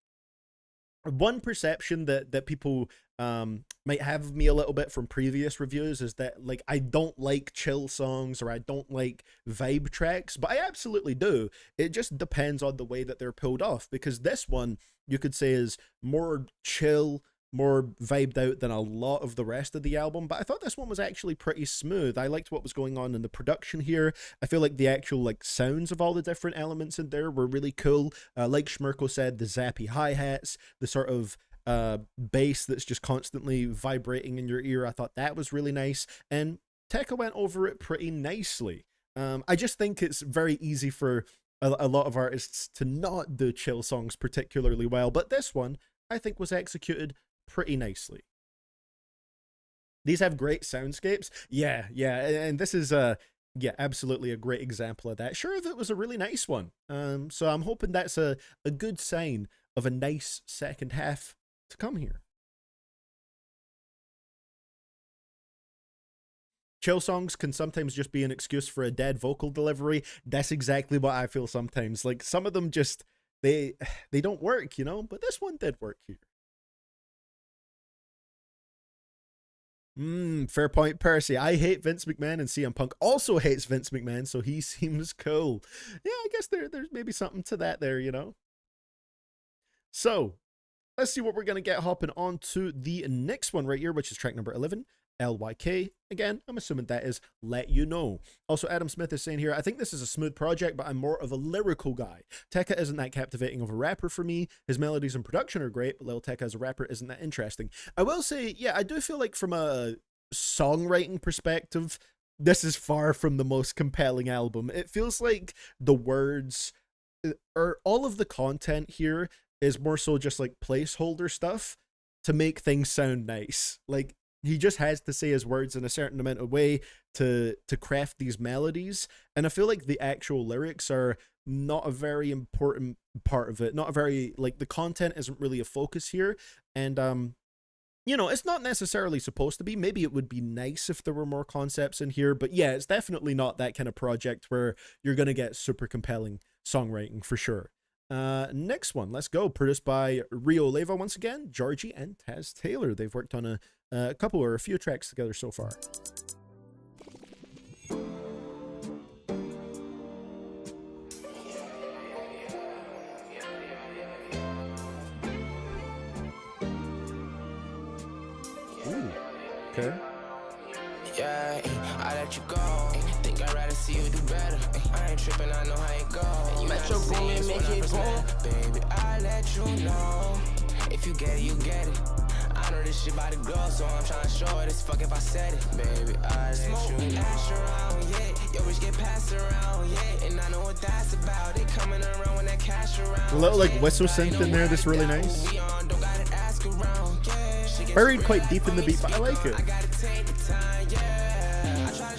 one perception that people might have of me a little bit from previous reviews is that, like, I don't like chill songs or I don't like vibe tracks, but I absolutely do. It just depends on the way that they're pulled off, because this one you could say is more chill, more vibed out than a lot of the rest of the album, but I thought this one was actually pretty smooth. I liked what was going on in the production here. I feel like the actual like sounds of all the different elements in there were really cool. Like Schmirko said, the zappy hi-hats, the sort of bass that's just constantly vibrating in your ear, I thought that was really nice, and Tecca went over it pretty nicely. I just think it's very easy for a lot of artists to not do chill songs particularly well, but this one I think was executed pretty nicely. These have great soundscapes. Yeah, and this is yeah, absolutely a great example of that. Sure, it was a really nice one. So I'm hoping that's a good sign of a nice second half to come here. Chill songs can sometimes just be an excuse for a dead vocal delivery. That's exactly what I feel sometimes. Like, some of them just, they don't work, you know, but this one did work here. Fair point, Percy. I hate Vince McMahon, and CM Punk also hates Vince McMahon, so he seems cool. Yeah, I guess there's maybe something to that there, you know? So, let's see what we're going to get hopping on to the next one right here, which is track number 11, LYK. Again, I'm assuming that is Let You Know. Also, Adam Smith is saying here, I think this is a smooth project, but I'm more of a lyrical guy. Tecca isn't that captivating of a rapper for me. His melodies and production are great, but Lil Tecca as a rapper isn't that interesting. I will say, yeah, I do feel like from a songwriting perspective, this is far from the most compelling album. It feels like the words, or all of the content here is more so just like placeholder stuff to make things sound nice. Like, he just has to say his words in a certain amount of way to craft these melodies, and I feel like the actual lyrics are not a very important part of it. Not a very, like, the content isn't really a focus here, and you know, it's not necessarily supposed to be. Maybe it would be nice if there were more concepts in here, but yeah, it's definitely not that kind of project where you're gonna get super compelling songwriting for sure. Next one, let's go. Produced by Rio Leva once again, Georgie and Taz Taylor. They've worked on a couple or a few tracks together so far. Ooh, okay. Yeah, I let you go. Think I'd rather see you do better. I ain't tripping, I know how it go. You met your goal and make it boom. Baby, I let you know. If you get it, you get it. I know this shit by the glow, so I'm trying to show it. It's fuck if I said it. Baby, I let you ash around, yeah. Yo, bitch get passed around, yeah. And I know what that's about. They coming around when that cash around. A little like whistle synth in there, that's really nice. Buried quite deep in the beat, but I like it.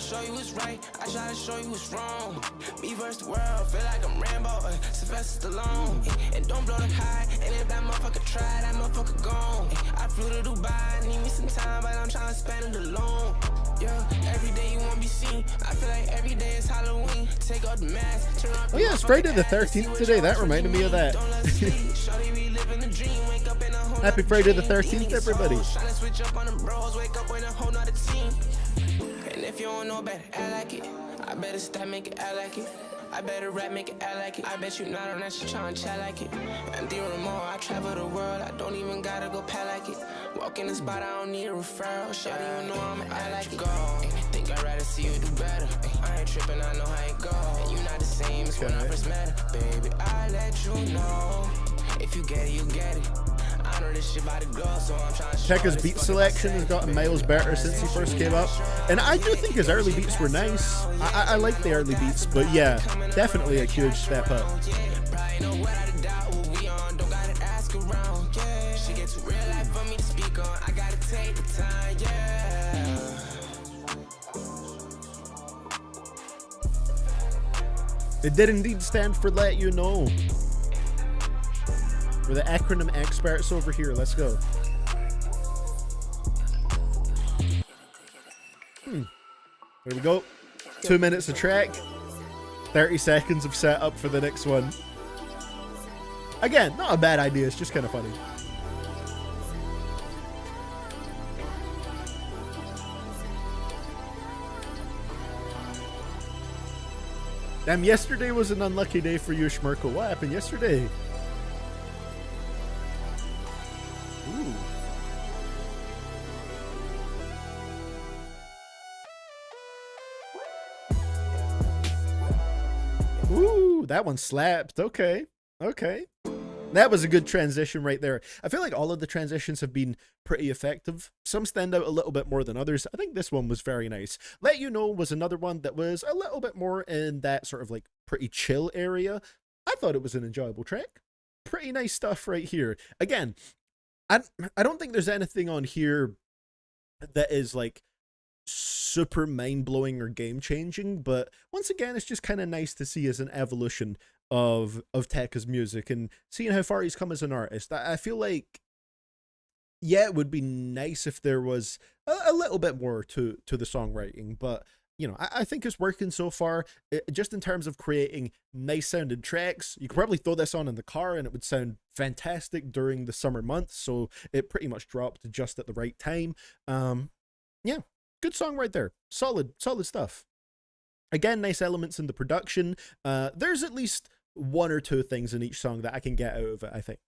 show you what's right, I try to show you what's wrong. Me versus the world, feel like I'm Rambo, Sylvester Stallone. And don't blow the high, and if that motherfucker try, that motherfucker gone. I flew to Dubai, need me some time, but I'm trying to spend it alone. Yeah, every day you won't be seen. I feel like every day is Halloween. Take off the mask, turn off. Oh yeah, it's Friday the 13th today. That reminded me of that. Happy Friday the 13th, everybody. And if you don't know better, act like it. I better stop, make it act like it. I better rap, make it act like it. I bet you not on that shit, tryna chat like it. I'm doing more, I travel the world. I don't even gotta go pat like it. Walk in the spot, I don't need a referral. Shawty, you know I'ma act like it. Go. Think I'd rather see you do better. I ain't tripping, I know how it go. And you not the same as when I first met her. Baby, I let you know. If you get it, you get it. I know this shit by the glow, so I'm trying to Tecca's beat selection has gotten miles better since he first came up, and I do think his early beats were nice. I like the early beats, but yeah, definitely a huge step up. It did indeed stand for Let You Know. We're the acronym experts over here. Let's go. There we go. 2 minutes of track. 30 seconds of setup for the next one. Again, not a bad idea. It's just kind of funny. Damn, yesterday was an unlucky day for you, Schmirkle. What happened yesterday? Ooh, that one slapped. Okay. Okay. That was a good transition right there. I feel like all of the transitions have been pretty effective. Some stand out a little bit more than others. I think this one was very nice. Let You Know was another one that was a little bit more in that sort of like pretty chill area. I thought it was an enjoyable track. Pretty nice stuff right here. Again, I don't think there's anything on here that is like super mind-blowing or game-changing, but once again, it's just kind of nice to see as an evolution of Tecca's music and seeing how far he's come as an artist. I feel like, yeah, it would be nice if there was a little bit more to the songwriting, but you know, I think it's working so far. Just in terms of creating nice sounding tracks, you could probably throw this on in the car and it would sound fantastic during the summer months, so it pretty much dropped just at the right time. Yeah, good song right there. Solid stuff. Again, nice elements in the production. There's at least one or two things in each song that I can get out of it, I think.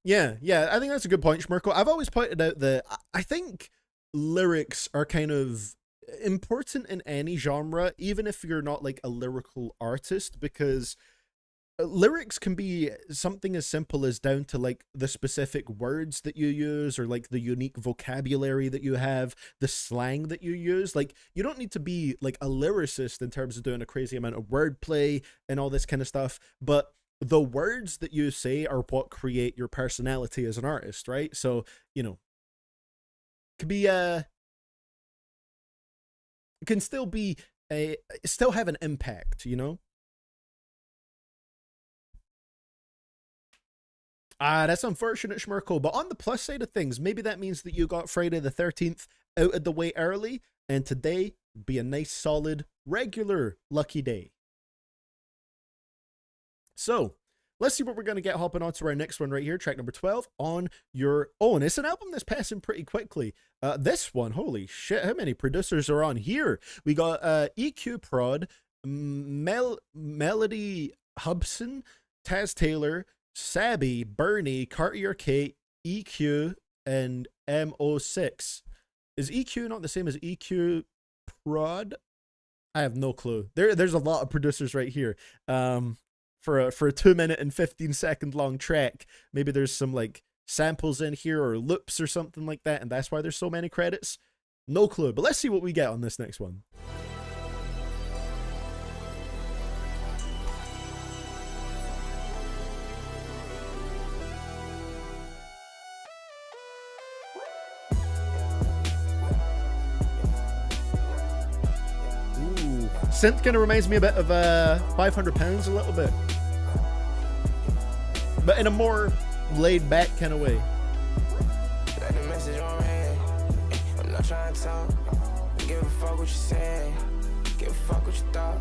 Yeah, I think that's a good point, Schmirkle. I've always pointed out that I think lyrics are kind of important in any genre, even if you're not like a lyrical artist, because lyrics can be something as simple as down to like the specific words that you use or like the unique vocabulary that you have, the slang that you use. Like, you don't need to be like a lyricist in terms of doing a crazy amount of wordplay and all this kind of stuff, but the words that you say are what create your personality as an artist, right? So, you know, it could be it can still be still have an impact, you know? That's unfortunate, Schmirkle, but on the plus side of things, maybe that means that you got Friday the 13th out of the way early, and today be a nice, solid, regular lucky day. So, let's see what we're going to get hopping on to our next one right here, track number 12, On Your Own. It's an album that's passing pretty quickly. This one, holy shit, how many producers are on here? We got EQ Prod, Melody Hubson, Taz Taylor, Sabby, Bernie, Cartier Kate, EQ, and MO6. Is EQ not the same as EQ Prod? I have no clue. There's a lot of producers right here. For a 2 minute and 15 second long track, maybe there's some like samples in here or loops or something like that, and that's why there's so many credits. No clue, but let's see what we get on this next one. synth kind of reminds me a bit of 500 Pounds a little bit, but in a more laid back kind of way. Let the message on red. I'm not trying to talk. Give a fuck what you say. Give a fuck what you thought.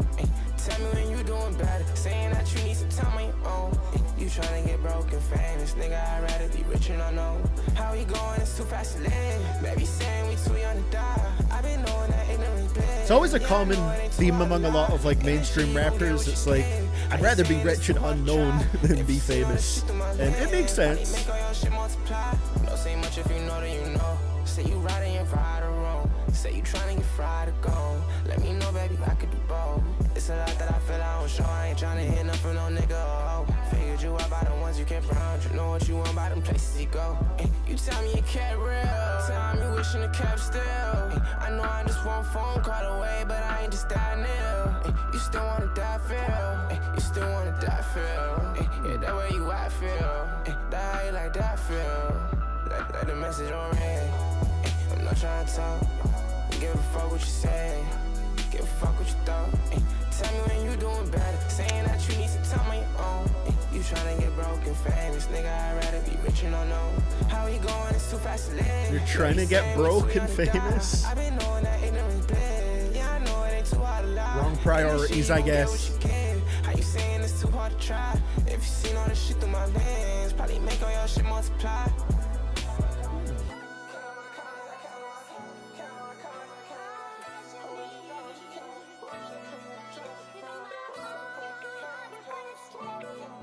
Tell me when you doing better. Saying that you need some time on your own. You trying to get broke and famous. Nigga, I'd rather be rich and unknown. How we going? It's too fast to live. Baby saying we too young to die. I've been knowing that ignorance bliss. It's always a common theme among a lot of like mainstream rappers. It's like, I'd rather be rich and unknown than be famous. And it makes sense. Don't say much if you know that you know. Say you right and you're right or wrong. Say you trying to get fried or gone. Let me know, baby, I could do both. It's a lot that I feel I don't show. I ain't trying to hit nothing from no nigga or hoe. Figured you out by the ones you kept around. You know what you want by them places you go. You tell me you kept real. Tell me wishing you kept still. I know I just want phone call away, but I ain't just that nil. You still wanna die feel. You still wanna die feel. Yeah, that way you I feel. That how you like that feel. Let the message on red. I'm not trying to talk. Give a fuck what you say. Give a fuck what you thought. Tell me when you doing better. Saying that you need some time on your own. You trying to get broke and famous. Nigga, I'd rather be rich and unknown. How we going? It's too fast to live. You're trying to get broke and famous? I've been knowing that ignorance bliss. Yeah, I know it ain't too hard to lie. Wrong priorities, I guess. How you saying it's too hard to try? If you seen all this shit through my lens, probably make all your shit multiply.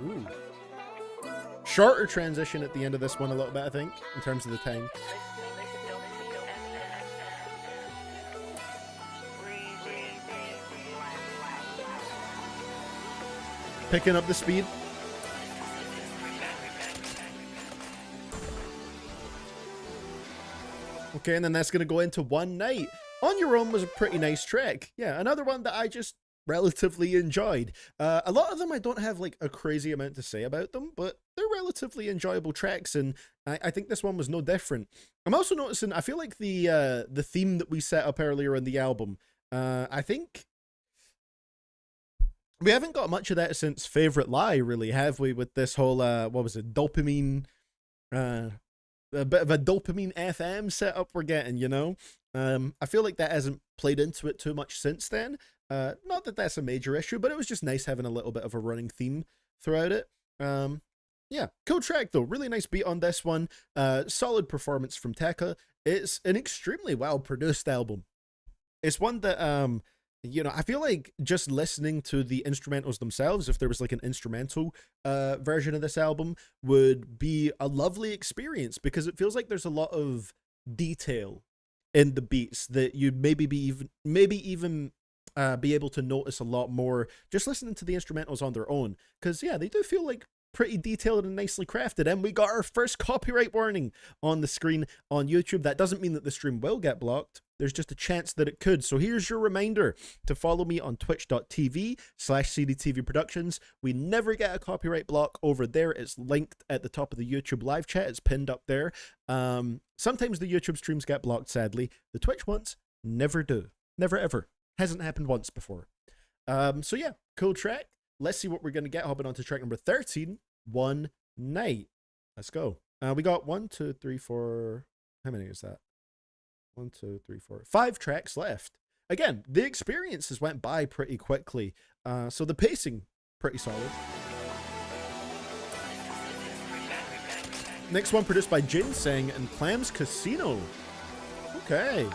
Ooh. Shorter transition at the end of this one a little bit, I think, in terms of the time. Picking up the speed. Okay, and then that's going to go into One Night. On Your Own was a pretty nice track. Yeah, another one that I just relatively enjoyed. A lot of them I don't have like a crazy amount to say about them, but they're relatively enjoyable tracks, and I think this one was no different. I'm also noticing, I feel like the theme that we set up earlier in the album, I think we haven't got much of that since Favorite Lie, really, have we, with this whole what was it, dopamine, a bit of a dopamine FM setup we're getting, you know? I feel like that hasn't played into it too much since then. Not that that's a major issue, but it was just nice having a little bit of a running theme throughout it. Yeah, cool track though. Really nice beat on this one. Solid performance from Tecca. It's an extremely well produced album. It's one that, you know, I feel like just listening to the instrumentals themselves, if there was like an instrumental version of this album, would be a lovely experience, because it feels like there's a lot of detail in the beats that you'd maybe even be able to notice a lot more just listening to the instrumentals on their own, because yeah, they do feel like pretty detailed and nicely crafted. And we got our first copyright warning on the screen on YouTube. That doesn't mean that the stream will get blocked, there's just a chance that it could. So here's your reminder to follow me on twitch.tv/CDTVProductions. We never get a copyright block over there. It's linked at the top of the YouTube live chat. It's pinned up there. Sometimes the YouTube streams get blocked, sadly. The Twitch ones never do. Never ever. Hasn't happened once before. So yeah, cool track. Let's see what we're going to get. Hopping on to track number 13, One Night. Let's go. We got 1, 2, 3, 4. How many is that? 1, 2, 3, 4. 5 tracks left. Again, the experiences went by pretty quickly. So the pacing, pretty solid. Next one produced by Ginseng and Clams Casino. Okay.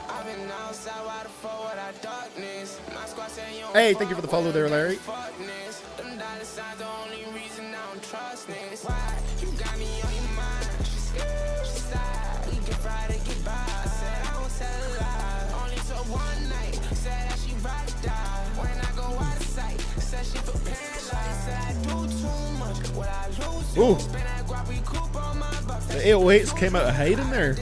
Hey, thank you for the follow there, Larry. Ooh. The 808s came out of hiding there.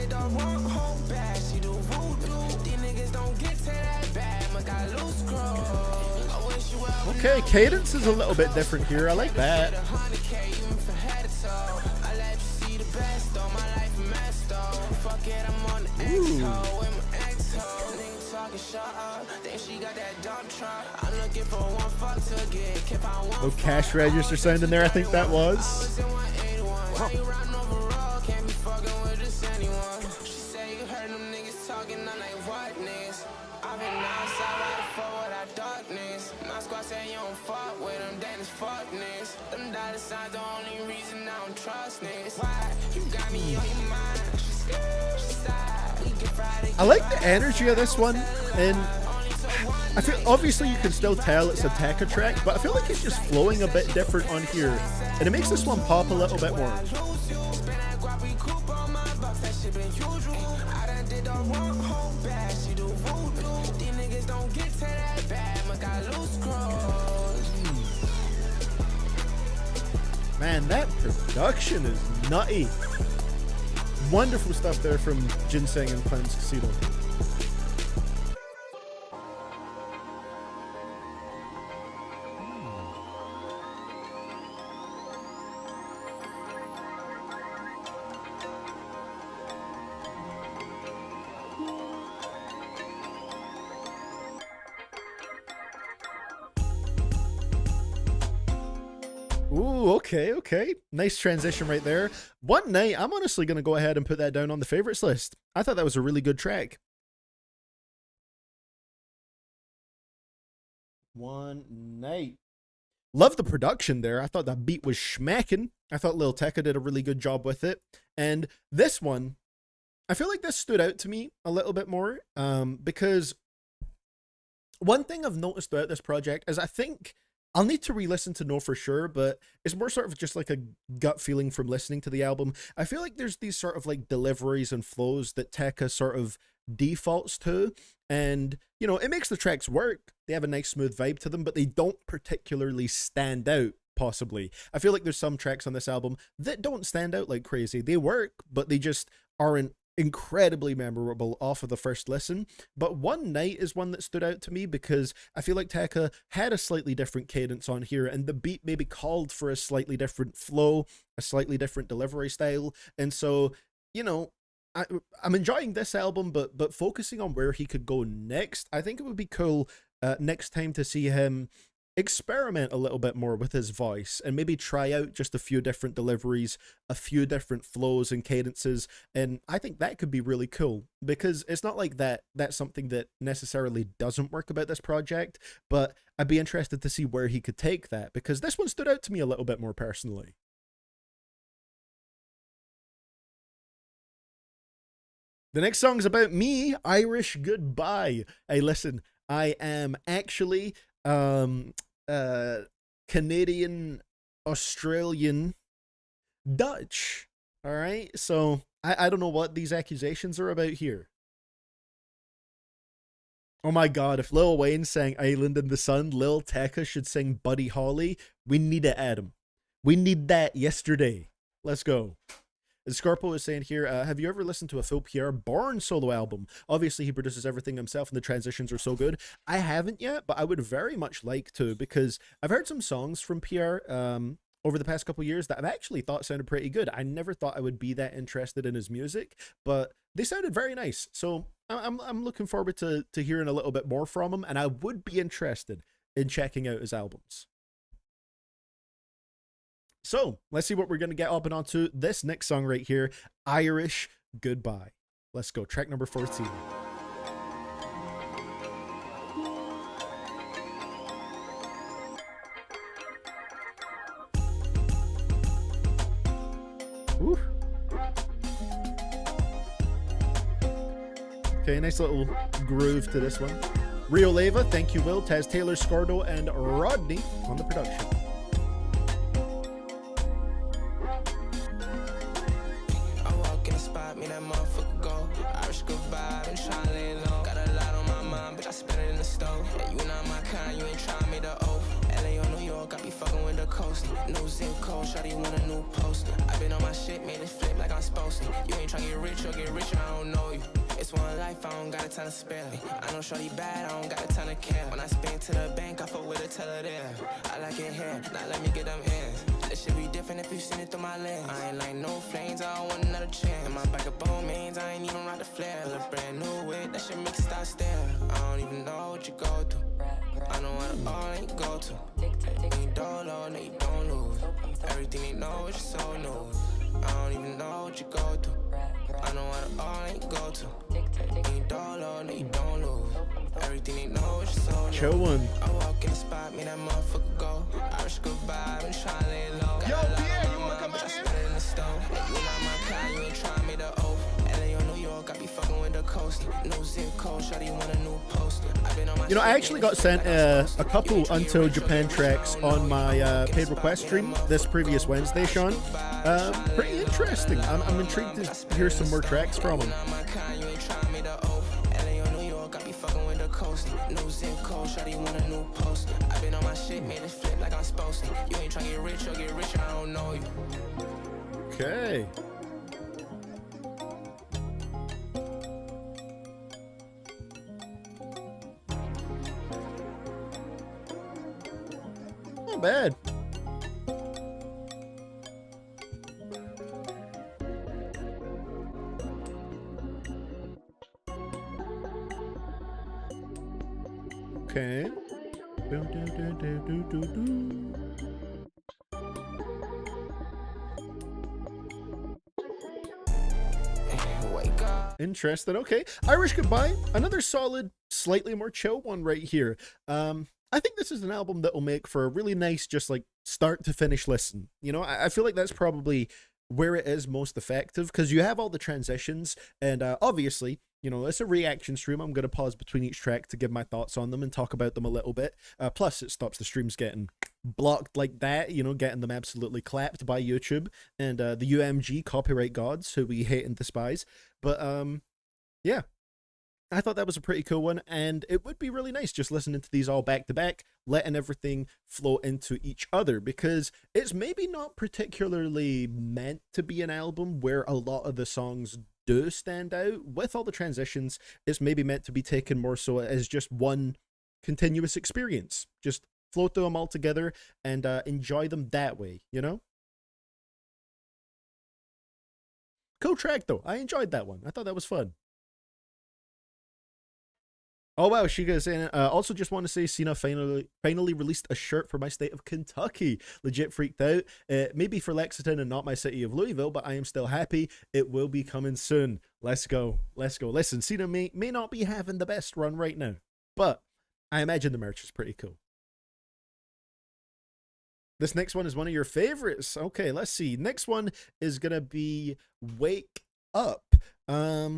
Okay, cadence is a little bit different here. I like that. Ooh. fucking shut up. Think she got that dump truck. I'm looking for one fuck to get. If I want No cash register sound in there, I think that was. can't be fucking with just anyone. She say you heard them niggas talking, I'm like, what niggas? I've been outside right before that darkness. My squad say you don't fuck with them, then it's fuck niggas. Them dollar signs the only reason I don't trust niggas. Why? You got me on your mind. She scared, she sad. We get Friday. I like the energy of this one, and I feel obviously you can still tell it's a Tecca track, but I feel like it's just flowing a bit different on here, and it makes this one pop a little bit more. Man, that production is nutty. Wonderful stuff there from Ginseng and Clown's Casino. Ooh, okay. Nice transition right there. One Night, I'm honestly going to go ahead and put that down on the favorites list. I thought that was a really good track. One Night. Love the production there. I thought that beat was schmacking. I thought Lil Tecca did a really good job with it. And this one, I feel like this stood out to me a little bit more because one thing I've noticed throughout this project is I think I'll need to re-listen to know for sure, but it's more sort of just like a gut feeling from listening to the album. I feel like there's these sort of like deliveries and flows that Tecca sort of defaults to, and you know, it makes the tracks work. They have a nice smooth vibe to them, but they don't particularly stand out, possibly. I feel like there's some tracks on this album that don't stand out like crazy. They work, but they just aren't incredibly memorable off of the first listen. But One Night is one that stood out to me because I feel like Tecca had a slightly different cadence on here, and the beat maybe called for a slightly different flow, a slightly different delivery style. And so, you know, I'm enjoying this album, but focusing on where he could go next, I think it would be cool next time to see him experiment a little bit more with his voice and maybe try out just a few different deliveries, a few different flows and cadences. And I think that could be really cool because it's not like that's something that necessarily doesn't work about this project, but I'd be interested to see where he could take that because this one stood out to me a little bit more personally. The next song's about me, Irish Goodbye. Hey, listen, I am actually Canadian, Australian, Dutch. All right, so I don't know what these accusations are about here. Oh my god, if Lil Wayne sang Island in the Sun, Lil Tecca should sing Buddy Holly. We need it, Adam. We need that yesterday. Let's go. And Scorpo is saying here, have you ever listened to a full PR Born solo album? Obviously, he produces everything himself and the transitions are so good. I haven't yet, but I would very much like to because I've heard some songs from PR over the past couple years that I've actually thought sounded pretty good. I never thought I would be that interested in his music, but they sounded very nice. So I'm looking forward to hearing a little bit more from him, and I would be interested in checking out his albums. So let's see what we're going to get up and onto this next song right here, Irish Goodbye. Let's go. Track number 14. Ooh. Okay, nice little groove to this one. Rio Leva, thank you, Will, Taz Taylor, Scordo, and Rodney on the production. Me that motherfucker go. Irish goodbye, been trying to lay low. Got a lot on my mind, bitch, I spent it in the stove. Yeah, you not my kind, you ain't trying me to oath. LA or New York, I be fucking with the coast. No zip code, shawty want a new poster. I been on my shit, made it flip like I'm supposed to. You ain't trying to get rich or get richer, I don't know you. It's one life, I don't got a ton to spare. I know shorty bad, I don't got a ton of care. When I spin to the bank, I fuck with a teller there. I like it here, now let me get them ends. This should be different if you seen it through my lens. I ain't like no flames, I don't want another chance. In my back of bone mains, I ain't even rock the flare. Look brand new wit, that shit make it stop stare. I don't even know what you go through. I know what all ain't go to. When you dolo, no you don't lose. Everything they know is your soul news. I don't even know what you go through. I know what all ain't go to. When you dolo, no you don't lose. Everything they know is your soul news. Chill one. I walk in the spot, me that motherfucker go. Irish goodbye, been tryna lay low. Yo, Pierre, you wanna come out here? In the stove. You not my kind, you ain't tryna make the oath. LA or New York, I be fucking with the coast. No zip code, shawty want a new post. I've been on my You know, I actually got sent a couple Until Japan tracks on my paid request stream this previous Wednesday, Sean. Pretty interesting. I'm intrigued to hear some more tracks from him. No zip code, shawty want a new post. I've been on my shit, made it flip like I'm supposed to. You ain't tryna get rich or get richer, I don't know you. Okay. Not bad. Okay. Wake up. Interested. Okay. Irish Goodbye. Another solid, slightly more chill one right here. I think this is an album that will make for a really nice, just like start to finish listen. You know, I feel like that's probably where it is most effective because you have all the transitions and obviously, you know, it's a reaction stream. I'm going to pause between each track to give my thoughts on them and talk about them a little bit. Plus, it stops the streams getting blocked like that, you know, getting them absolutely clapped by YouTube and the UMG copyright gods who we hate and despise. But yeah, I thought that was a pretty cool one, and it would be really nice just listening to these all back to back, letting everything flow into each other, because it's maybe not particularly meant to be an album where a lot of the songs do stand out. With all the transitions, it's maybe meant to be taken more so as just one continuous experience. Just flow through them all together and enjoy them that way, you know? Cool track, though. I enjoyed that one. I thought that was fun. Oh wow, she goes in. Also, just want to say, Cena finally released a shirt for my state of Kentucky. Legit freaked out. Maybe for Lexington and not my city of Louisville, but I am still happy. It will be coming soon. Let's go. Let's go. Listen, Cena may not be having the best run right now, but I imagine the merch is pretty cool. This next one is one of your favorites. Okay, let's see. Next one is gonna be Wake Up. Let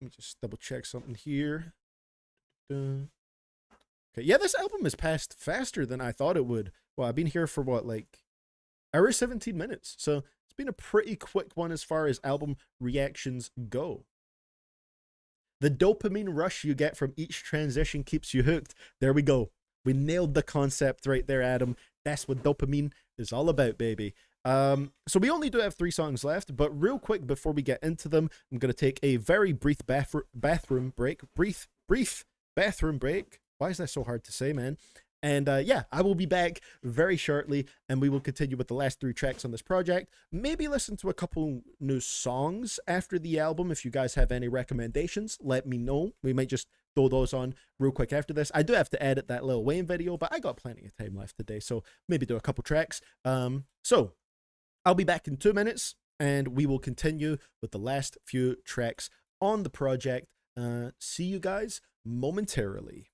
me just double check something here. Okay, yeah, this album has passed faster than I thought it would. Well, I've been here for what, like, hour 17 minutes. So it's been a pretty quick one as far as album reactions go. The dopamine rush you get from each transition keeps you hooked. There we go. We nailed the concept right there, Adam. That's what dopamine is all about, baby. So we only do have 3 songs left, but real quick before we get into them, I'm going to take a very brief bathroom break. Brief bathroom break. Why is that so hard to say, man? And yeah, I will be back very shortly, and we will continue with the last 3 tracks on this project. Maybe listen to a couple new songs after the album. If you guys have any recommendations, let me know. We might just throw those on real quick after this. I do have to edit that Lil Wayne video, but I got plenty of time left today, so maybe do a couple tracks. So I'll be back in 2 minutes, and we will continue with the last few tracks on the project. See you guys momentarily.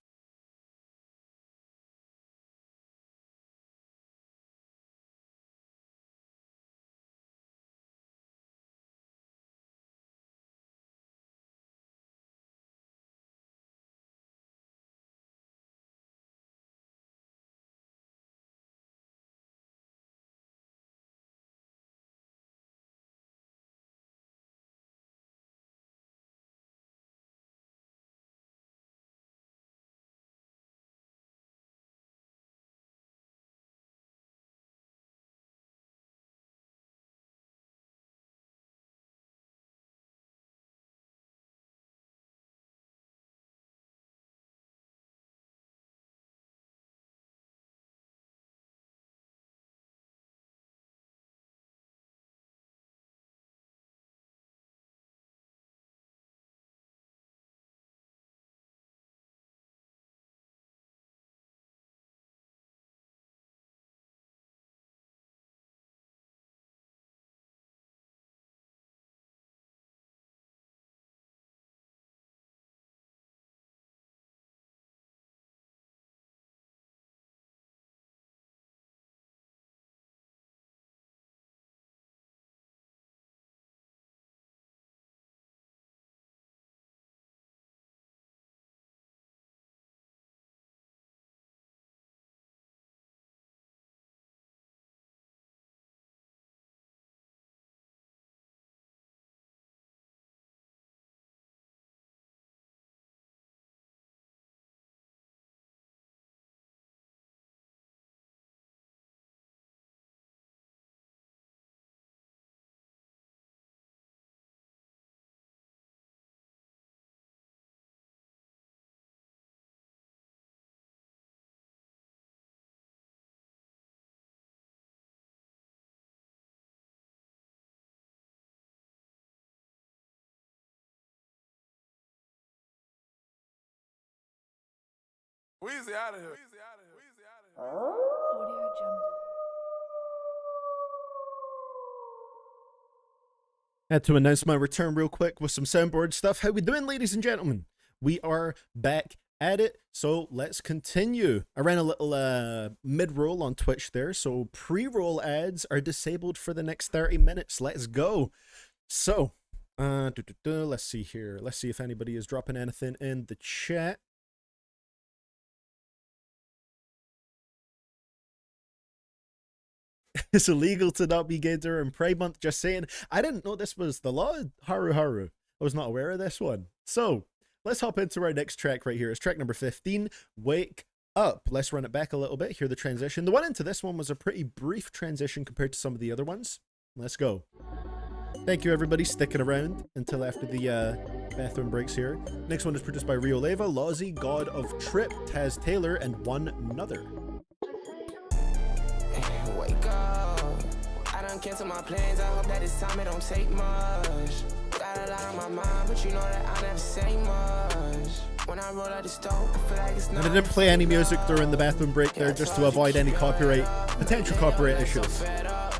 Weezy out of here. Audio Jungle. Had to announce my return real quick with some soundboard stuff. How we doing, ladies and gentlemen? We are back at it, so let's continue. I ran a little mid-roll on Twitch there, so pre-roll ads are disabled for the next 30 minutes. Let's go. So, let's see here. Let's see if anybody is dropping anything in the chat. It's illegal to not be gay during Pride Month. Just saying. I didn't know this was the law. Haru Haru. I was not aware of this one. So, let's hop into our next track right here. It's track number 15, Wake Up. Let's run it back a little bit. Hear the transition. The one into this one was a pretty brief transition compared to some of the other ones. Let's go. Thank you, everybody, sticking around until after the bathroom breaks here. Next one is produced by Rio Leva, Lozzy, God of Trip, Taz Taylor, and one another. Wake up. I done cancel my plans. I hope that this time it don't take much. Got a lot on my mind, but you know that I never say much. When I roll out the stove, I feel like it's not. And I didn't play any music during the bathroom break there just to avoid any potential copyright issues.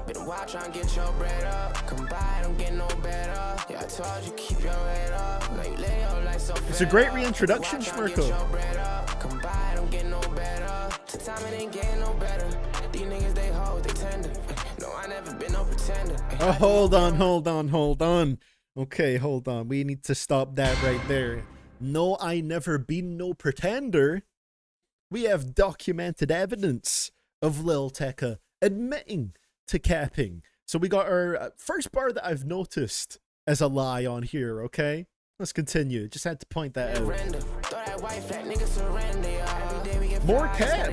Been wild trying to get your bread up. Come by, don't get no better. Yeah, I told you keep your head up. Now you lay your life so It's a great reintroduction, Schmirko. Come by, don't get no better. To time it ain't getting no better. These niggas they hold, they tender. No, I never been no pretender. Oh, hold on. Okay, hold on. We need to stop that right there. No, I never been no pretender. We have documented evidence of Lil Tecca admitting to capping. So we got our first bar that I've noticed as a lie on here, okay? Let's continue. Just had to point that out. More cap.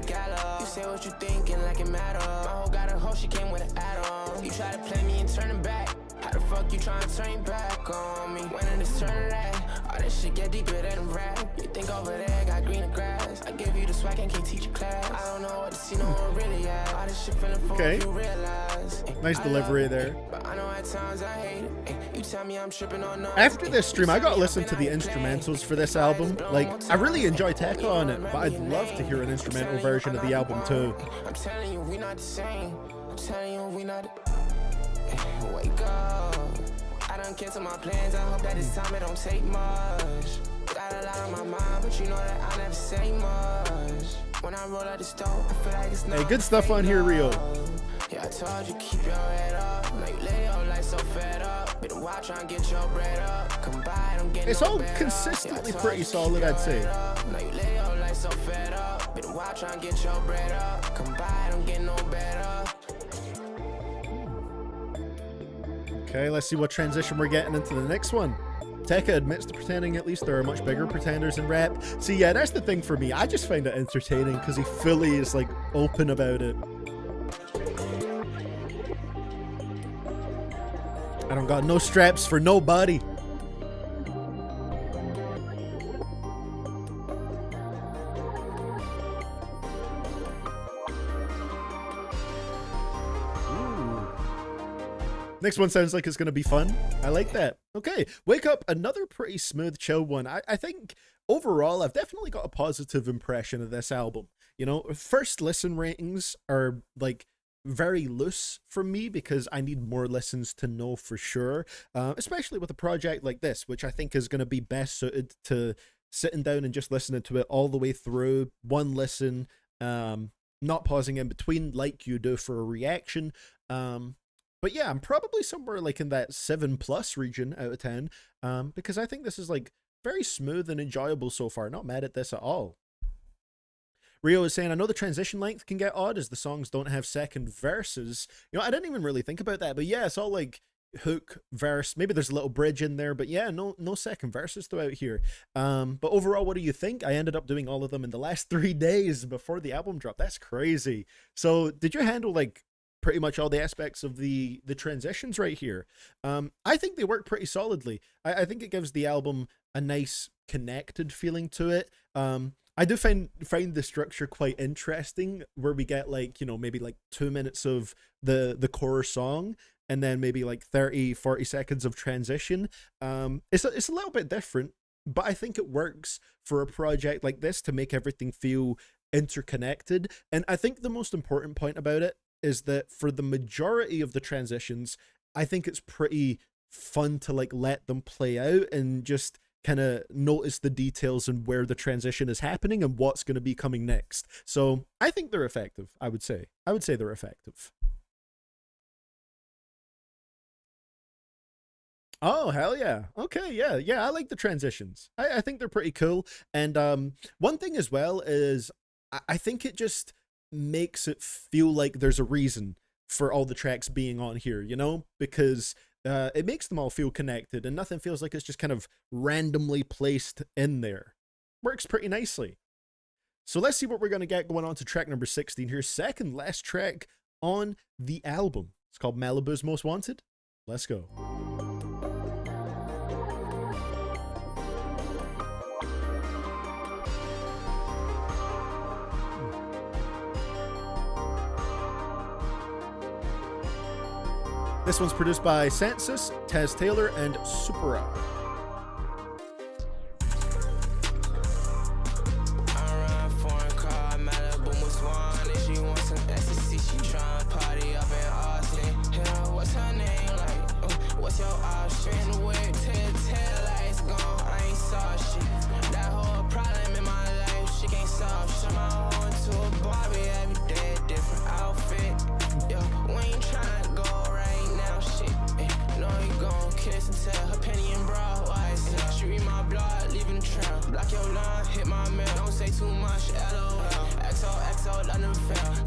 You say what you thinking like it matter. My hoe got a hoe, she came with an add-on. You try to play me and turn it back. How the fuck you trying to turn back on me? When in this turn that, all this shit get deeper than rap. You think over there got greener grass. I give you the swag and can't teach you class. I don't know what to see, no one really at. All this shit feeling for Okay. you realize. Nice delivery there. But I know at times I hate it. You tell me I'm tripping on nothing. After this stream, I gotta listen to the instrumentals for this album. Like, I really enjoy Tecca on it, but I'd love to hear an instrumental version of the album too. I'm telling you, we not the same. I'm telling you, we not. Wake up. I done cancel my plans. I hope that this time it don't take much. Got a lot on my mind, but you know that I never say much. When I roll out the stove, I feel like it's not. Hey, good stuff on here, Rio. Yeah, I told you keep your head up. Now you lay your life so fed up. Been a while trying to get your bread up. Come by, don't get It's no all better. consistently Yeah, I pretty told you solid, keep I'd your say. head up. Now you lay your life so fed up. Been a while trying to get your bread up. Come by, don't get no better. Okay, let's see what transition we're getting into the next one. Tecca admits to pretending at least there are much bigger pretenders in rap. See, yeah, that's the thing for me. I just find it entertaining because he fully is like open about it. I don't got no straps for nobody. Next one sounds like it's going to be fun. I like that. Okay, Wake Up, another pretty smooth, chill one. I think overall, I've definitely got a positive impression of this album. You know, first listen ratings are like very loose for me because I need more listens to know for sure, especially with a project like this, which I think is going to be best suited to sitting down and just listening to it all the way through, one listen, not pausing in between like you do for a reaction. But yeah, I'm probably somewhere like in that 7+ region out of 10, because I think this is like very smooth and enjoyable so far. Not mad at this at all. Rio is saying, I know the transition length can get odd as the songs don't have second verses. You know, I didn't even really think about that, but yeah, it's all like hook, verse, maybe there's a little bridge in there, but yeah, no second verses throughout here. But overall, what do you think? I ended up doing all of them in the last 3 days before the album dropped. That's crazy. So did you handle like pretty much all the aspects of the transitions right here? I think they work pretty solidly. I think it gives the album a nice connected feeling to it. I do find the structure quite interesting, where we get like, you know, maybe like 2 minutes of the core song and then maybe like 30-40 seconds of transition. It's a little bit different. but I think it works for a project like this to make everything feel interconnected. And I think the most important point about it is that for the majority of the transitions, I think it's pretty fun to like let them play out and just kind of notice the details and where the transition is happening and what's going to be coming next. So I think they're effective. I would say they're effective. Oh, hell yeah. Okay, yeah, I like the transitions. I think they're pretty cool. And one thing as well is I think it just makes it feel like there's a reason for all the tracks being on here, you know? Because it makes them all feel connected and nothing feels like it's just kind of randomly placed in there. Works pretty nicely. So let's see what we're going to get going on to track number 16 here. Second last track on the album. It's called Malibu's Most Wanted. Let's go. This one's produced by Census, Taz Taylor, and Supera.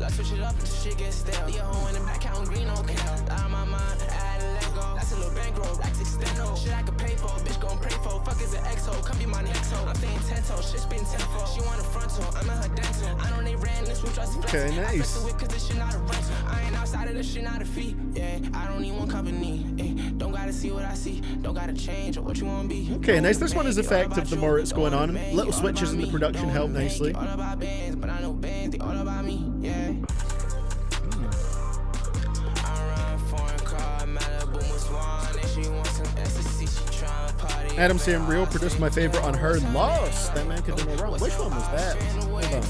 Switch it up until shit gets stale. Leave a home in the back, counting green, okay. Out of my mind, I had to let go. That's a little bankroll, racks extendo. Shit I could pay for, bitch gon' pray for. Fuck is an exo, come be my next hoe. I'm staying 10 toe, shit's been tenfold. She want a frontal, I'm in her dental. I know they ran this with just flex. Okay, nice. I fix the whip cause this shit not a rental. I ain't outside of this shit, not a fee. Yeah, I don't need one company. Don't gotta see what I see, don't gotta change or what you wanna be. Okay, nice. This one is effective the more it's going on. Little switches in the production help nicely. All about bands, but I know bands, they all about me. Yeah. Adam Sam Real produced my favorite on her Lost. That man could do no wrong. Which one was that? Hold on.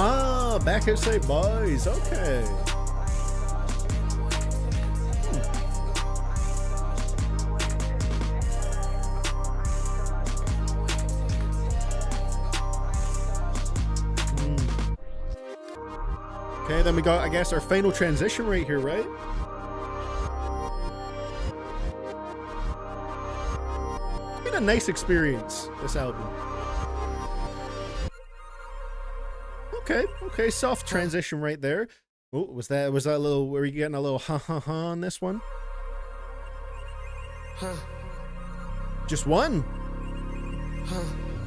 Ah, Back Outside Boys. Okay. Okay, then we got, I guess, our final transition right here, right? It's been a nice experience, this album. Okay, soft transition right there. Oh, was that a little, were you getting a little ha on this one? Huh. Just one? Huh.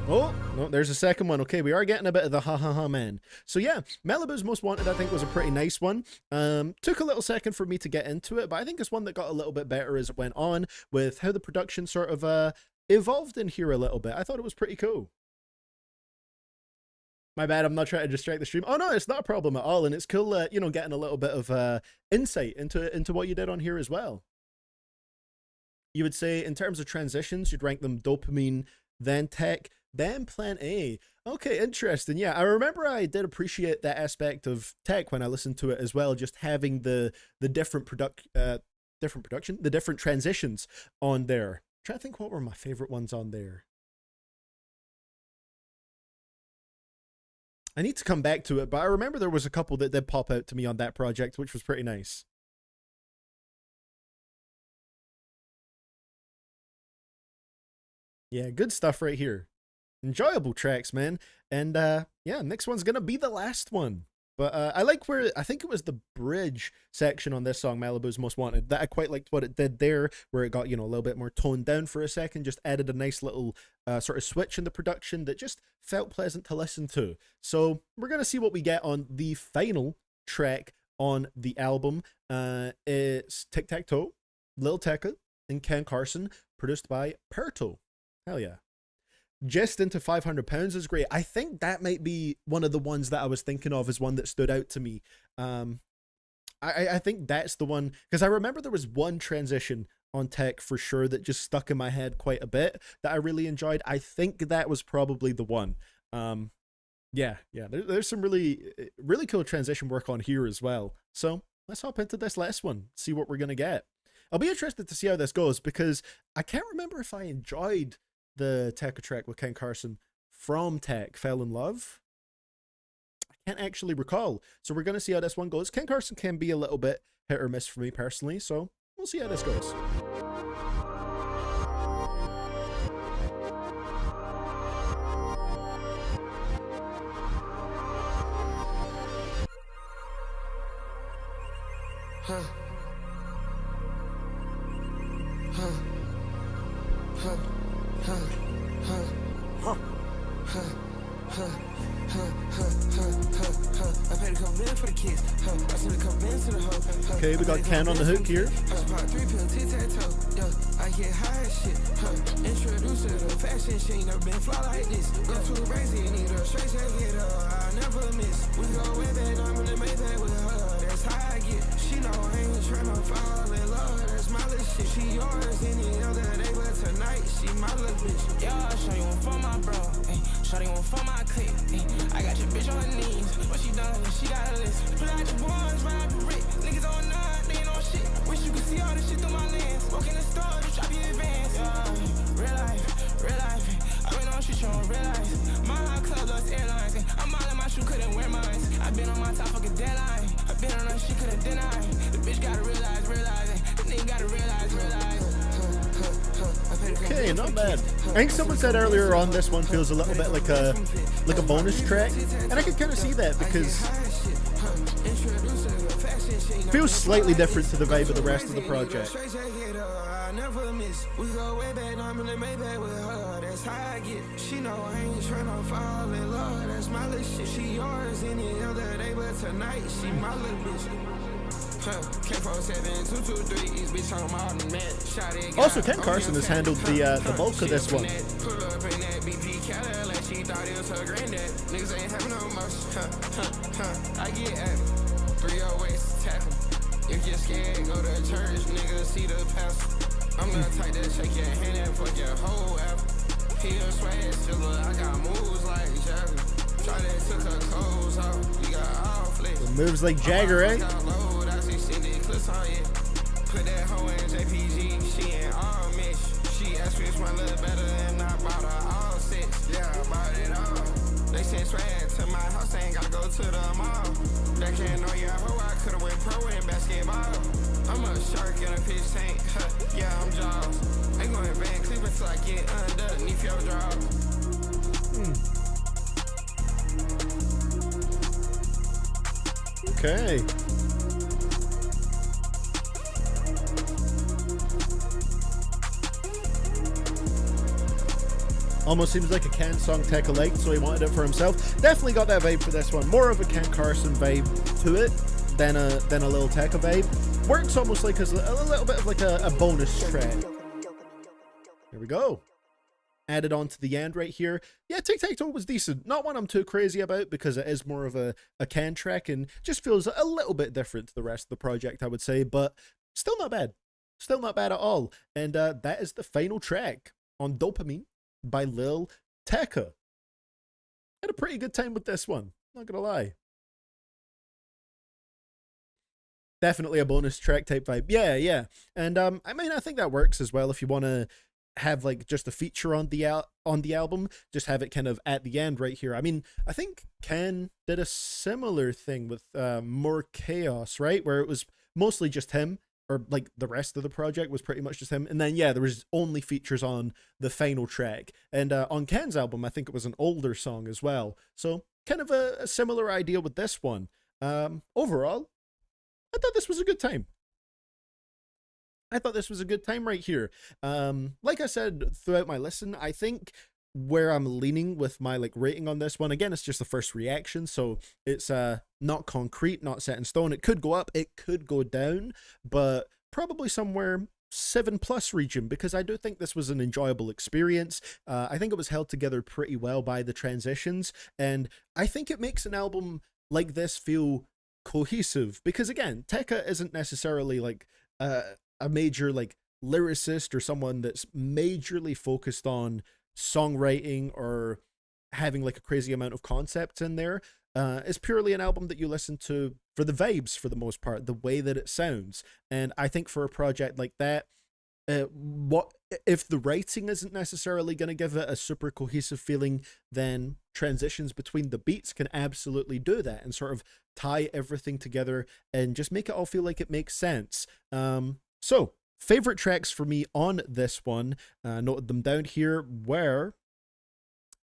Oh, no, there's a second one. Okay, we are getting a bit of the ha man. So yeah, Malibu's Most Wanted I think was a pretty nice one. Took a little second for me to get into it, but I think it's one that got a little bit better as it went on with how the production sort of evolved in here a little bit. I thought it was pretty cool. My bad, I'm not trying to distract the stream. Oh no, it's not a problem at all, and it's cool, you know, getting a little bit of insight into what you did on here as well. You would say, in terms of transitions, you'd rank them Dopamine, then Tech, then Plan A. Okay, interesting. Yeah, I remember I did appreciate that aspect of Tech when I listened to it as well, just having the different the different transitions on there. I'm trying to think what were my favorite ones on there. I need to come back to it, but I remember there was a couple that did pop out to me on that project, which was pretty nice. Yeah, good stuff right here. Enjoyable tracks, man. And yeah, next one's gonna be the last one. But I like where, I think it was the bridge section on this song, Malibu's Most Wanted, that I quite liked what it did there, where it got, you know, a little bit more toned down for a second, just added a nice little sort of switch in the production that just felt pleasant to listen to. So we're going to see what we get on the final track on the album. It's Tic Tac Toe, Lil Tecca, and Ken Carson, produced by Perto. Hell yeah. Just Into 500 Pounds is great. I think that might be one of the ones that I was thinking of as one that stood out to me. I think that's the one, because I remember there was one transition on Tech for sure that just stuck in my head quite a bit that I really enjoyed. I think that was probably the one. Yeah, there's some really cool transition work on here as well. So let's hop into this last one, see what we're gonna get. I'll be interested to see how this goes, because I can't remember if I enjoyed the Tecca track with Ken Carson from Tech, Fell in Love. I can't actually recall. So we're going to see how this one goes. Ken Carson can be a little bit hit or miss for me personally, so we'll see how this goes. Okay, we got Ken on the hook here. I get high as shit. Introduce her to fashion, she ain't never been fly like this. Go too crazy, need her straight jacket, I never miss. We go way back, I'm in the Maybach with her. That's how I get. She know I ain't tryna fall in love. That's my little shit. She yours any other day, but tonight she my little bitch. Yeah, shawty one for my bro. Shawty one for my clique. I got your bitch on her knees. What she done? She got a list. Pull out your boys, ride the Rick. Niggas on none, they ain't on shit. Wish you could see all this shit through my lens. Walk in the store, just drop your advance. Yeah, real life, real life. I been on shit, you don't realize. My hot club lost airlines. I'm all in my shoe, couldn't wear mine. I been on my top fucking deadline. I been on her, she couldn't deny. The bitch gotta realize. The nigga gotta realize. Okay, not bad. I think someone said earlier on this one feels a little bit like a bonus track, and I can kind of see that because it feels slightly different to the vibe of the rest of the project. We go way back, I'm in the Maybach with her. That's how I get. She know I ain't tryna fall in love. That's my little shit. She yours any other day, but tonight she my little bitch. Also, Ken Carson has handled the bulk of this one. Pull up in that BP Cadillac, she thought it was her granddad. Niggas ain't having no much. I get at him. 308 tap him. If you're scared, go to church, nigga, see the pastor. I'm the type that shake your hand and fuck your whole app. He a swag still, I got moves like Jagger. Shawty took her clothes off, we got all flicks. Moves like Jagger, eh? Put that hoe in JPG, she ain't all mix. She asked which one look better and I bought her all six. Yeah, I bought it all. They sent swag to my house, ain't gotta go to the mall. That can't know your hoe, I could've went pro in basketball. I'm a shark in a fish tank, yeah, I'm Jaws. Ain't going Van Cleef until I get underneath your drawers. Okay. Almost seems like a Ken song Tecca liked, so he wanted it for himself. Definitely got that vibe for this one. More of a Ken Carson vibe to it than a Lil Tecca vibe. Works almost like a little bit of like a bonus track. Here we go. Added on to the end right here. Yeah, Tic Tac Toe was decent. Not one I'm too crazy about because it is more of a Ken track and just feels a little bit different to the rest of the project, I would say, but still not bad. Still not bad at all. And that is the final track on Dopamine by Lil Tecca. Had a pretty good time with this one, not gonna lie. Definitely a bonus track type vibe. Yeah. And I mean, I think that works as well if you want to have like just a feature on the album, just have it kind of at the end right here. I mean, I think Ken did a similar thing with More Chaos, right? Where it was mostly just him, or like the rest of the project was pretty much just him. And then, yeah, there was only features on the final track. And on Ken's album, I think it was an older song as well. So kind of a similar idea with this one. Overall, I thought this was a good time. I thought this was a good time right here. Like I said throughout my listen, I think where I'm leaning with my like rating on this one, again, it's just the first reaction, so it's not concrete, not set in stone. It could go up, it could go down, but probably somewhere 7+ region, because I do think this was an enjoyable experience. I think it was held together pretty well by the transitions, and I think it makes an album like this feel cohesive, because again, Tecca isn't necessarily like a major like lyricist or someone that's majorly focused on songwriting or having like a crazy amount of concepts in there. It's purely an album that you listen to for the vibes for the most part, the way that it sounds. And I think for a project like that, what if the writing isn't necessarily going to give it a super cohesive feeling, then transitions between the beats can absolutely do that and sort of tie everything together and just make it all feel like it makes sense. So favorite tracks for me on this one, noted them down here, were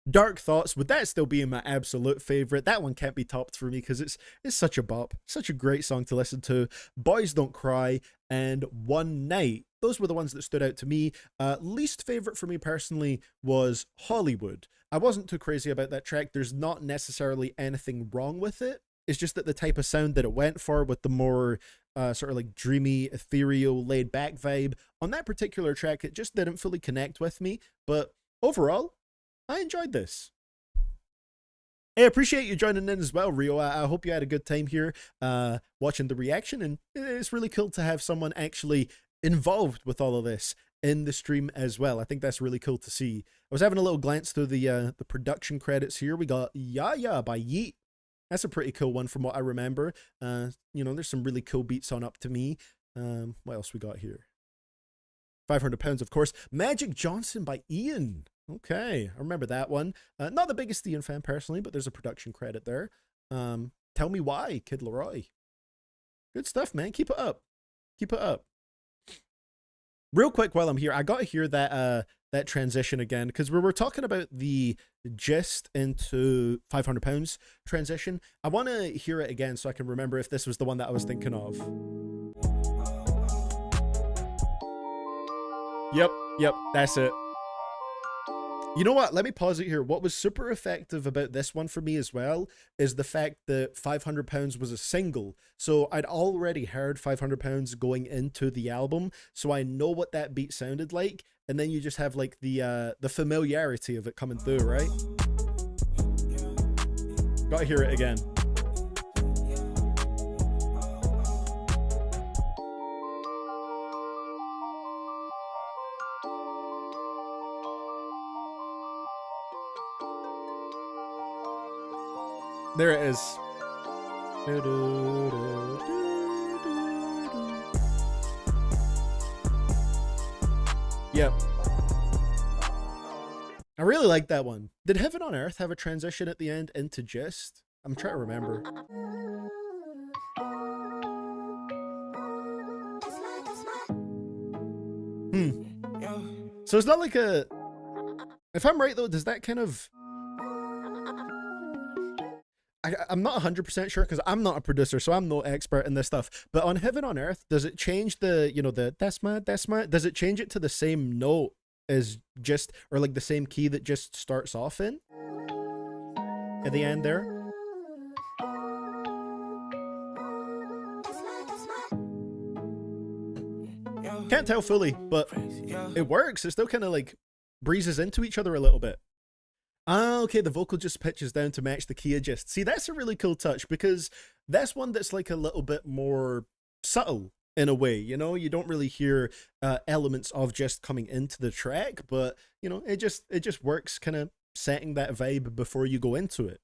Dark Thoughts. Would that still be in my absolute favorite? That one can't be topped for me because it's such a bop, such a great song to listen to. Boys Don't Cry and One Night. Those were the ones that stood out to me. Least favorite for me personally was Hollywood. I wasn't too crazy about that track. There's not necessarily anything wrong with it. It's just that the type of sound that it went for, with the more sort of like dreamy, ethereal, laid back vibe on that particular track, it just didn't fully connect with me. But overall, I enjoyed this. Hey, I appreciate you joining in as well, Rio. I hope you had a good time here watching the reaction, and it's really cool to have someone actually involved with all of this in the stream as well. I think that's really cool to see. I was having a little glance through the production credits here. We got Yeah Yeah by Yeet. That's a pretty cool one from what I remember. You know, there's some really cool beats on Up To Me. What else we got here? 500 Pounds, of course. Magic Johnson by Ian. Okay, I remember that one. Not the biggest Ian fan personally, but there's a production credit there. Tell Me Why, Kid Laroi. Good stuff, man. Keep it up. Keep it up. Real quick while I'm here, I got to hear that that transition again, because we were talking about the gist into 500 Pounds transition. I want to hear it again so I can remember if this was the one that I was thinking of. Yep, that's it. You know what? Let me pause it here. What was super effective about this one for me as well is the fact that 500 Pounds was a single. So I'd already heard 500 Pounds going into the album, so I know what that beat sounded like. And then you just have like the familiarity of it coming through, right? Gotta hear it again. There it is. Yep. I really like that one. Did Heaven on Earth have a transition at the end into Gist? I'm trying to remember. So it's not like a... If I'm right though, does that kind of... I'm not 100% sure because I'm not a producer, so I'm no expert in this stuff. But on Heaven on Earth, does it change the, you know, the that's my, does it change it to the same note as Just, or like the same key that Just starts off in? At the end there? Can't tell fully, but it works. It still kind of like breezes into each other a little bit. Ah, okay, the vocal just pitches down to match the key of Just. See, that's a really cool touch because that's one that's like a little bit more subtle in a way, you know? You don't really hear elements of Just coming into the track, but, you know, it just works kind of setting that vibe before you go into it.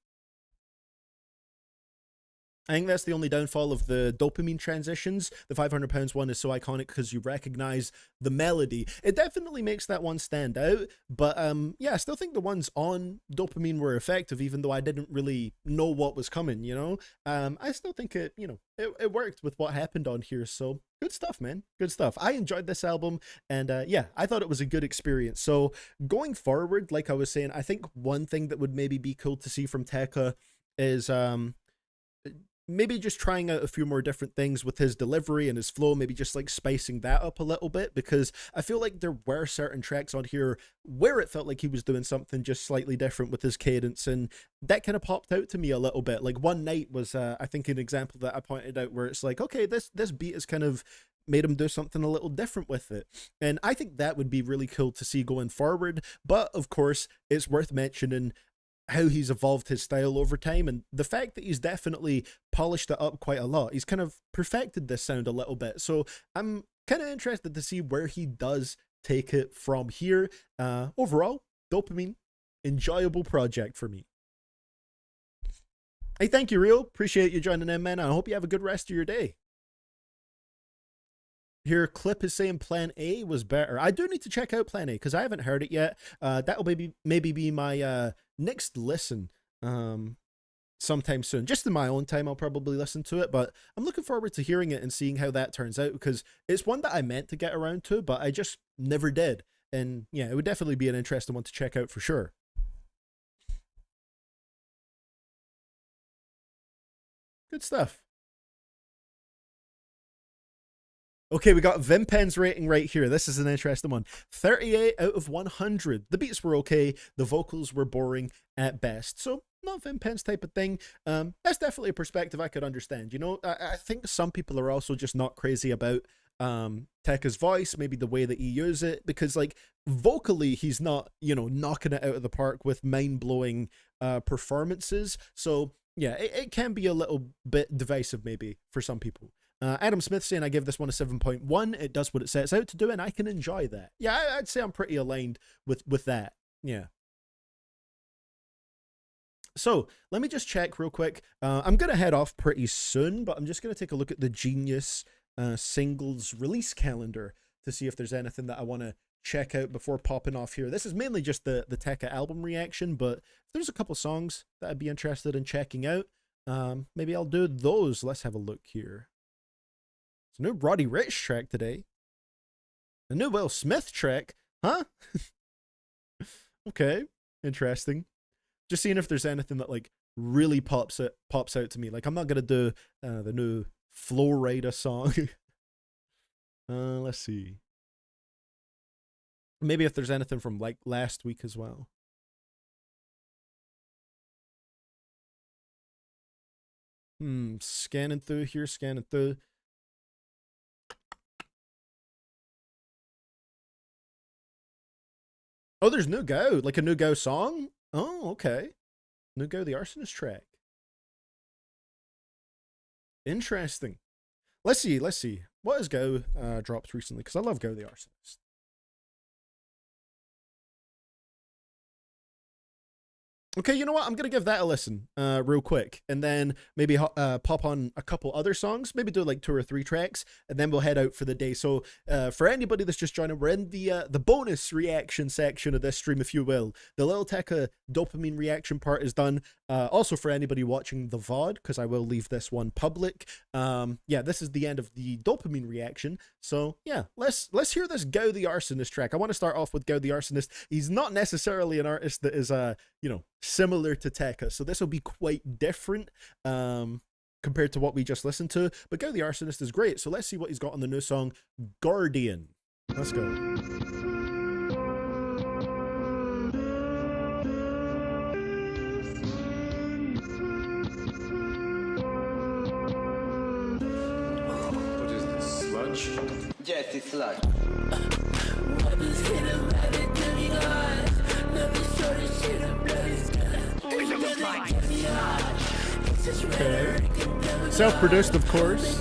I think that's the only downfall of the Dopamine transitions. The 500 Pounds one is so iconic because you recognize the melody. It definitely makes that one stand out, but yeah, I still think the ones on Dopamine were effective, even though I didn't really know what was coming, you know? I still think it, you know, it worked with what happened on here, so good stuff, man. Good stuff. I enjoyed this album, and yeah, I thought it was a good experience. So going forward, like I was saying, I think one thing that would maybe be cool to see from Tecca is maybe just trying out a few more different things with his delivery and his flow, maybe just like spicing that up a little bit, because I feel like there were certain tracks on here where it felt like he was doing something just slightly different with his cadence, and that kind of popped out to me a little bit. Like One Night was, I think, an example that I pointed out where it's like, okay, this beat is kind of made him do something a little different with it. And I think that would be really cool to see going forward. But of course, it's worth mentioning how he's evolved his style over time, and the fact that he's definitely polished it up quite a lot. He's kind of perfected this sound a little bit. So I'm kind of interested to see where he does take it from here. Overall, Dopamine, enjoyable project for me. Hey, thank you, Rio. Appreciate you joining in, man. I hope you have a good rest of your day. Here, Clip is saying Plan A was better. I do need to check out Plan A because I haven't heard it yet. That'll maybe be my next listen sometime soon. Just in my own time, I'll probably listen to it, but I'm looking forward to hearing it and seeing how that turns out, because it's one that I meant to get around to, but I just never did. And yeah, it would definitely be an interesting one to check out for sure. Good stuff. Okay, we got Vimpen's rating right here. This is an interesting one. 38 out of 100. The beats were okay. The vocals were boring at best. So not Vimpen's type of thing. That's definitely a perspective I could understand. You know, I think some people are also just not crazy about Tecca's voice, maybe the way that he uses it, because like vocally he's not, you know, knocking it out of the park with mind-blowing performances. So yeah, it can be a little bit divisive maybe for some people. Adam Smith saying I give this one a 7.1. It does what it sets out to do, and I can enjoy that. Yeah, I'd say I'm pretty aligned with that. Yeah. So let me just check real quick. I'm going to head off pretty soon, but I'm just going to take a look at the Genius singles release calendar to see if there's anything that I want to check out before popping off here. This is mainly just the Tecca album reaction, but if there's a couple songs that I'd be interested in checking out, maybe I'll do those. Let's have a look here. It's a new Roddy Ricch track today. A new Will Smith track. Huh? Okay. Interesting. Just seeing if there's anything that like really pops out to me. Like I'm not going to do the new Flow Rida song. Let's see. Maybe if there's anything from like last week as well. Scanning through here, scanning through. Oh, there's New Go, like a New Go song? Oh, okay. New Go, the Arsonist track. Interesting. Let's see. What has Go dropped recently? Because I love Go, the Arsonist. Okay, you know what? I'm going to give that a listen real quick, and then maybe pop on a couple other songs, maybe do like 2 or 3 tracks, and then we'll head out for the day. So for anybody that's just joining, we're in the bonus reaction section of this stream, if you will. The Lil Tecca Dopamine reaction part is done. Also for anybody watching the VOD, because I will leave this one public. Yeah, this is the end of the Dopamine reaction. So yeah, let's hear this Go the Arsonist track. I want to start off with Go the Arsonist. He's not necessarily an artist that is you know, similar to Tecca, so this will be quite different compared to what we just listened to, but Go the Arsonist is great. So let's see what he's got on the new song Guardian. Let's go. What is this, sludge? Yes, it's sludge. Okay. Self-produced, of course.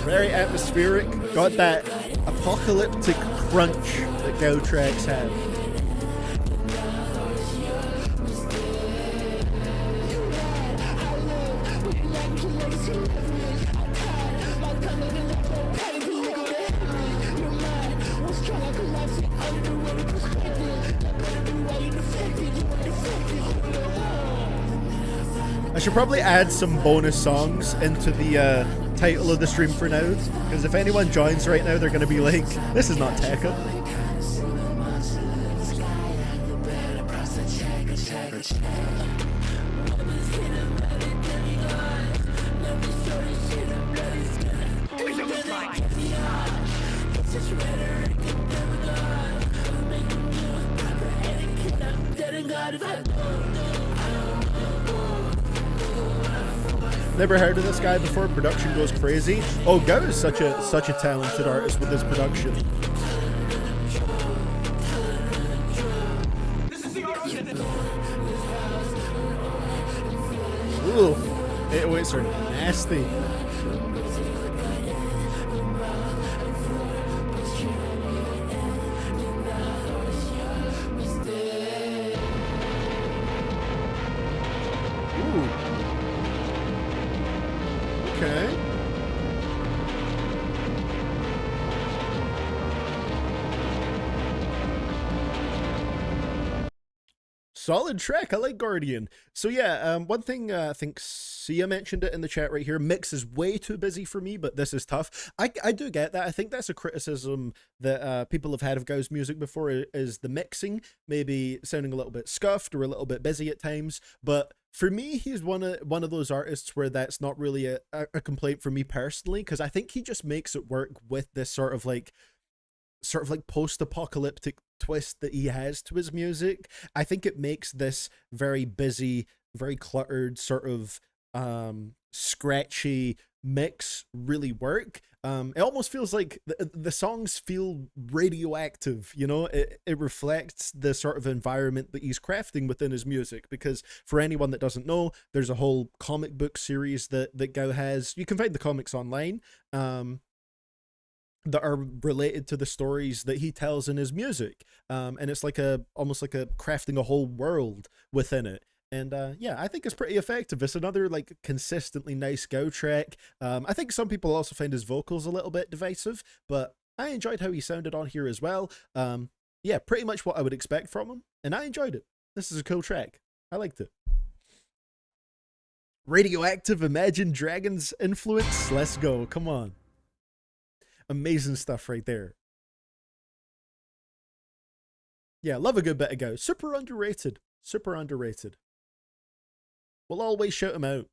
Very atmospheric, got that apocalyptic crunch that Go tracks have. should probably add some bonus songs into the title of the stream for now, because if anyone joins right now, they're going to be like, this is not Tecca. Never heard of this guy before. Production goes crazy. Oh, Go is such a talented artist with his production. Ooh, 808s are nasty. Okay. Solid track. I like Guardian. So yeah, one thing I think Sia mentioned it in the chat right here. Mix is way too busy for me, but this is tough. I do get that. I think that's a criticism that people have had of Gau's music before, is the mixing maybe sounding a little bit scuffed or a little bit busy at times. But for me, he's one of those artists where that's not really a complaint for me personally, because I think he just makes it work with this sort of like post-apocalyptic twist that he has to his music. I think it makes this very busy, very cluttered, sort of scratchy mix really work. It almost feels like the songs feel radioactive, you know? It reflects the sort of environment that he's crafting within his music, because for anyone that doesn't know, there's a whole comic book series that Gau has. You can find the comics online, that are related to the stories that he tells in his music. And it's like almost like crafting a whole world within it. And yeah, I think it's pretty effective. It's another like consistently nice Gau track. I think some people also find his vocals a little bit divisive, but I enjoyed how he sounded on here as well. Yeah, pretty much what I would expect from him, and I enjoyed it. This is a cool track. I liked it. Radioactive Imagine Dragons influence. Let's go. Come on. Amazing stuff right there. Yeah, love a good bit of Gau. Super underrated. Super underrated. We'll always shout him out.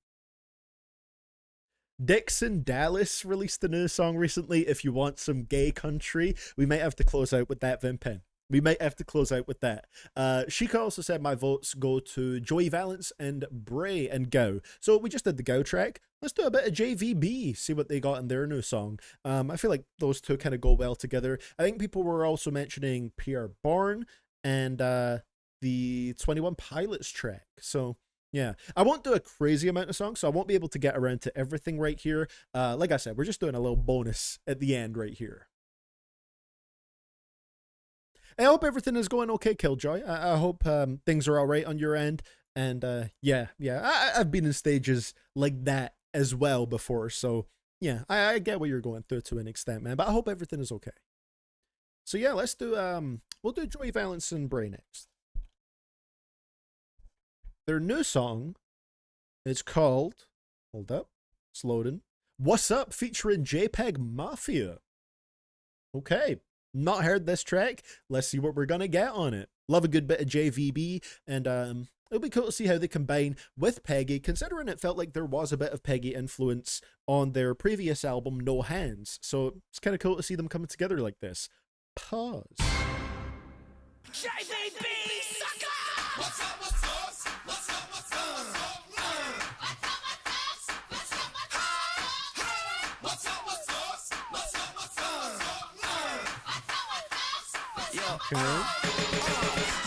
Dixon Dallas released a new song recently. If you want some gay country, we might have to close out with that, Vimpen. We might have to close out with that. Sheikah also said my votes go to Joey Valence and Bray and Gau. So we just did the Gau track. Let's do a bit of JVB, see what they got in their new song. I feel like those two kind of go well together. I think people were also mentioning Pierre Bourne and the 21 Pilots track. So yeah, I won't do a crazy amount of songs, so I won't be able to get around to everything right here. Like I said, we're just doing a little bonus at the end right here. I hope everything is going okay, Killjoy. I hope things are all right on your end. And yeah, I've been in stages like that as well before. So yeah, I get what you're going through to an extent, man. But I hope everything is okay. So yeah, let's do we'll do Joey Valence and Bray next. Their new song is called, hold up, it's loading, What's Up, featuring JPEG Mafia. Okay. Not heard this track. Let's see what we're gonna get on it. Love a good bit of JVB, and it'll be cool to see how they combine with Peggy, considering it felt like there was a bit of Peggy influence on their previous album, No Hands. So it's kind of cool to see them coming together like this. Pause. JVB, sucker! What's up, what's up? What's up, what's up? What's up, what's up? What's up, what's up? Yo,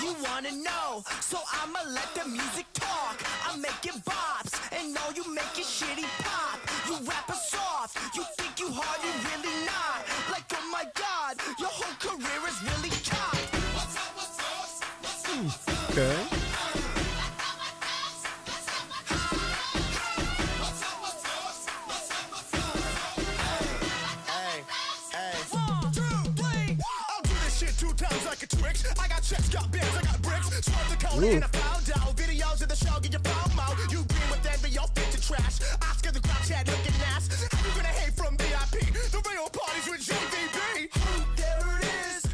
you wanna know, so I'ma let the music talk. I'm making bops, and no, you make it shitty pop. You rapping soft, you think you hard, you really not. Like, oh my god, your whole career is really chopped. What's up, what's up? What's up, what's up? Okay. I got checks, got bands, I got bricks. Swerve the code and I found out videos of the show, get your phone out. You green with that, but yo,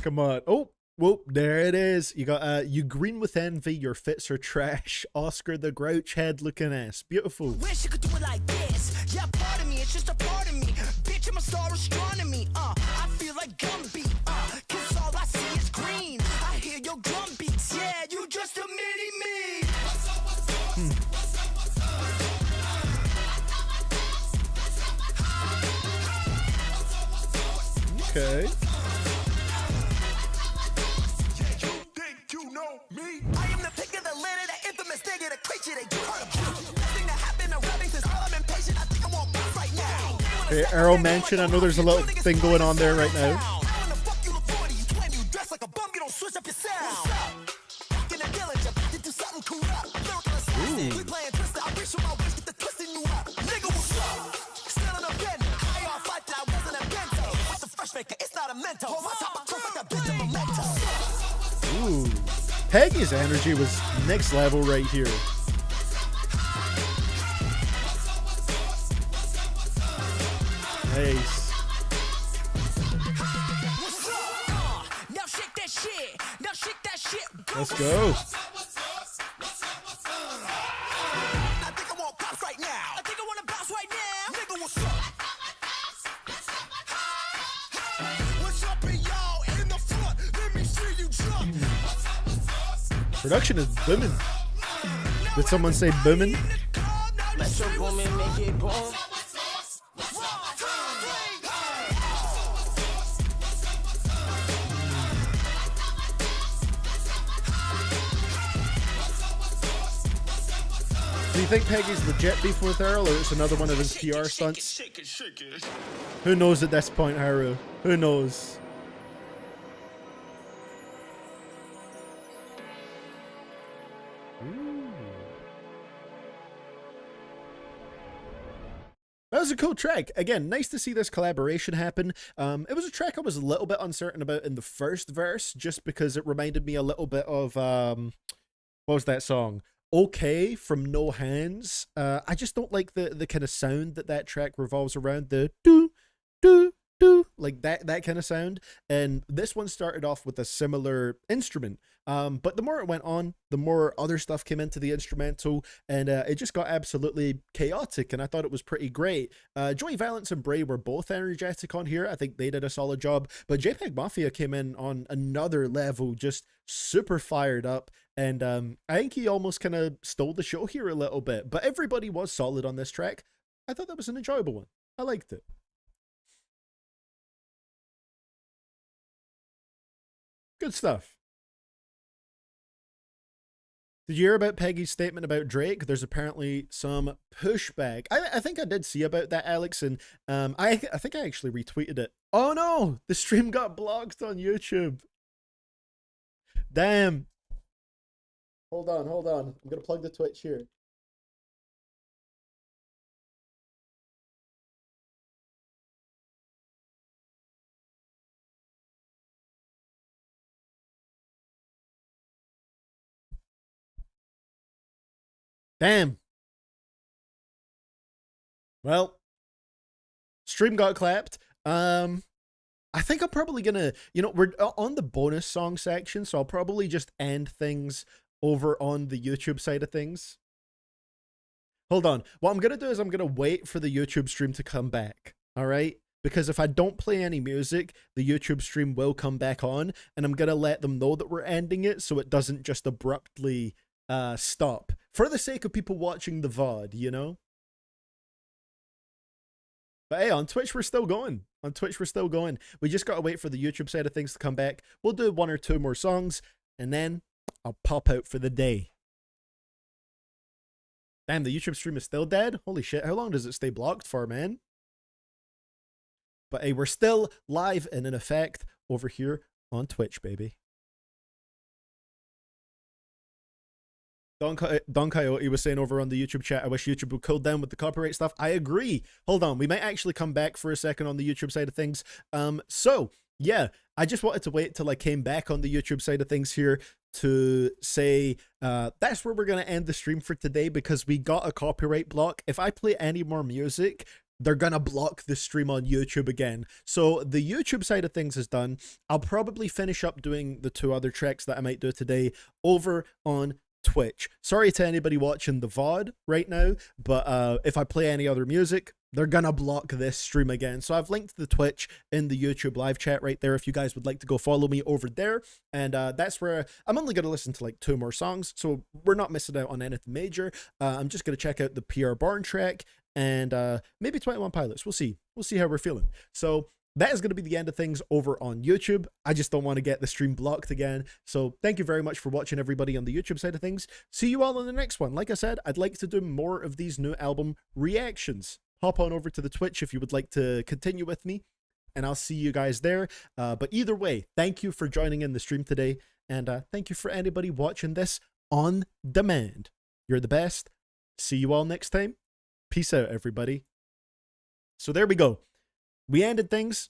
Come on. Oh, whoop, there it is. You got you green with envy, your fits are trash. Oscar the Grouch head looking ass. Beautiful. Wish you could do it like this. Yeah, part of me, it's just a part of me. Bitch, I'm a star astronomy. I feel like Gumby. Cause all I see is green. I hear your drum beats. Yeah, you just a mini me. Okay. I am the pick of the litter, the infamous nigga, the creature that you heard about. Nothing that happened, I'm rapping since all I'm impatient. I think I want both right now. Hey, Arrow Mansion, I know there's a little thing going on there right now. How in the fuck you look 40? You claim you dress like a bum, you don't switch up your sound. Back in the village, about to do something corrupt. Lyrical assassin, we playing twister. I reach for my waist, get the twisting you up. Nigga, what's up? Still in a bend, high off fight that I wasn't a bento. With the fresh maker, it's not a mental. Hold my top, I close like a bitch of memento. Ooh. Peggy's energy was next level right here. Nice. Now shake that shit. Now shake that shit. Let's go. I think I want pops right now. I think I want to bounce right now. Nigga, what's up? What's up, y'all? In the front, let me see you jump. Production is booming. Did someone say booming? Let your woman make it boom. Do you think Peggy's legit beef with Earl, or it's another one of his PR stunts? Who knows at this point, Haru? Who knows? That was a cool track. Again, nice to see this collaboration happen. It was a track I was a little bit uncertain about in the first verse, just because it reminded me a little bit of, what was that song? Okay from No Hands. I just don't like the kind of sound that track revolves around. The do, do, do, like that kind of sound. And this one started off with a similar instrument. But the more it went on, the more other stuff came into the instrumental, and it just got absolutely chaotic, and I thought it was pretty great. Joey Valence and Bray were both energetic on here. I think they did a solid job, but JPEG Mafia came in on another level, just super fired up, and I think he almost kind of stole the show here a little bit, but everybody was solid on this track. I thought that was an enjoyable one. I liked it. Good stuff. Did you hear about Peggy's statement about Drake? There's apparently some pushback. I think I did see about that, Alex, and I think I actually retweeted it. Oh no, the stream got blocked on YouTube. Damn. Hold on. I'm gonna plug the Twitch here. Damn. Well, stream got clapped. I think I'm probably gonna, we're on the bonus song section, so I'll probably just end things over on the YouTube side of things. Hold on. What I'm gonna do is I'm gonna wait for the YouTube stream to come back. All right? Because if I don't play any music, the YouTube stream will come back on, and I'm gonna let them know that we're ending it so it doesn't just abruptly stop. For the sake of people watching the VOD, you know? But hey, on Twitch, we're still going. On Twitch, we're still going. We just got to wait for the YouTube side of things to come back. We'll do 1 or 2 more songs, and then I'll pop out for the day. Damn, the YouTube stream is still dead? Holy shit, how long does it stay blocked for, man? But hey, we're still live and in effect over here on Twitch, baby. Don Coyote was saying over on the YouTube chat, I wish YouTube would cool down with the copyright stuff. I agree. Hold on. We might actually come back for a second on the YouTube side of things. So, yeah, I just wanted to wait till I came back on the YouTube side of things here to say that's where we're going to end the stream for today because we got a copyright block. If I play any more music, they're gonna block the stream on YouTube again. So the YouTube side of things is done. I'll probably finish up doing the 2 other tracks that I might do today over on Twitch. Sorry to anybody watching the VOD right now, but if I play any other music, they're gonna block this stream again. So I've linked the Twitch in the YouTube live chat right there if you guys would like to go follow me over there. And that's where I'm only gonna listen to like 2 more songs, so we're not missing out on anything major. I'm just gonna check out the PR Barn track and maybe 21 Pilots. We'll see how we're feeling. So that is going to be the end of things over on YouTube. I just don't want to get the stream blocked again. So thank you very much for watching, everybody on the YouTube side of things. See you all in the next one. Like I said, I'd like to do more of these new album reactions. Hop on over to the Twitch if you would like to continue with me, and I'll see you guys there. But either way, thank you for joining in the stream today, and thank you for anybody watching this on demand. You're the best. See you all next time. Peace out, everybody. So there we go. We ended things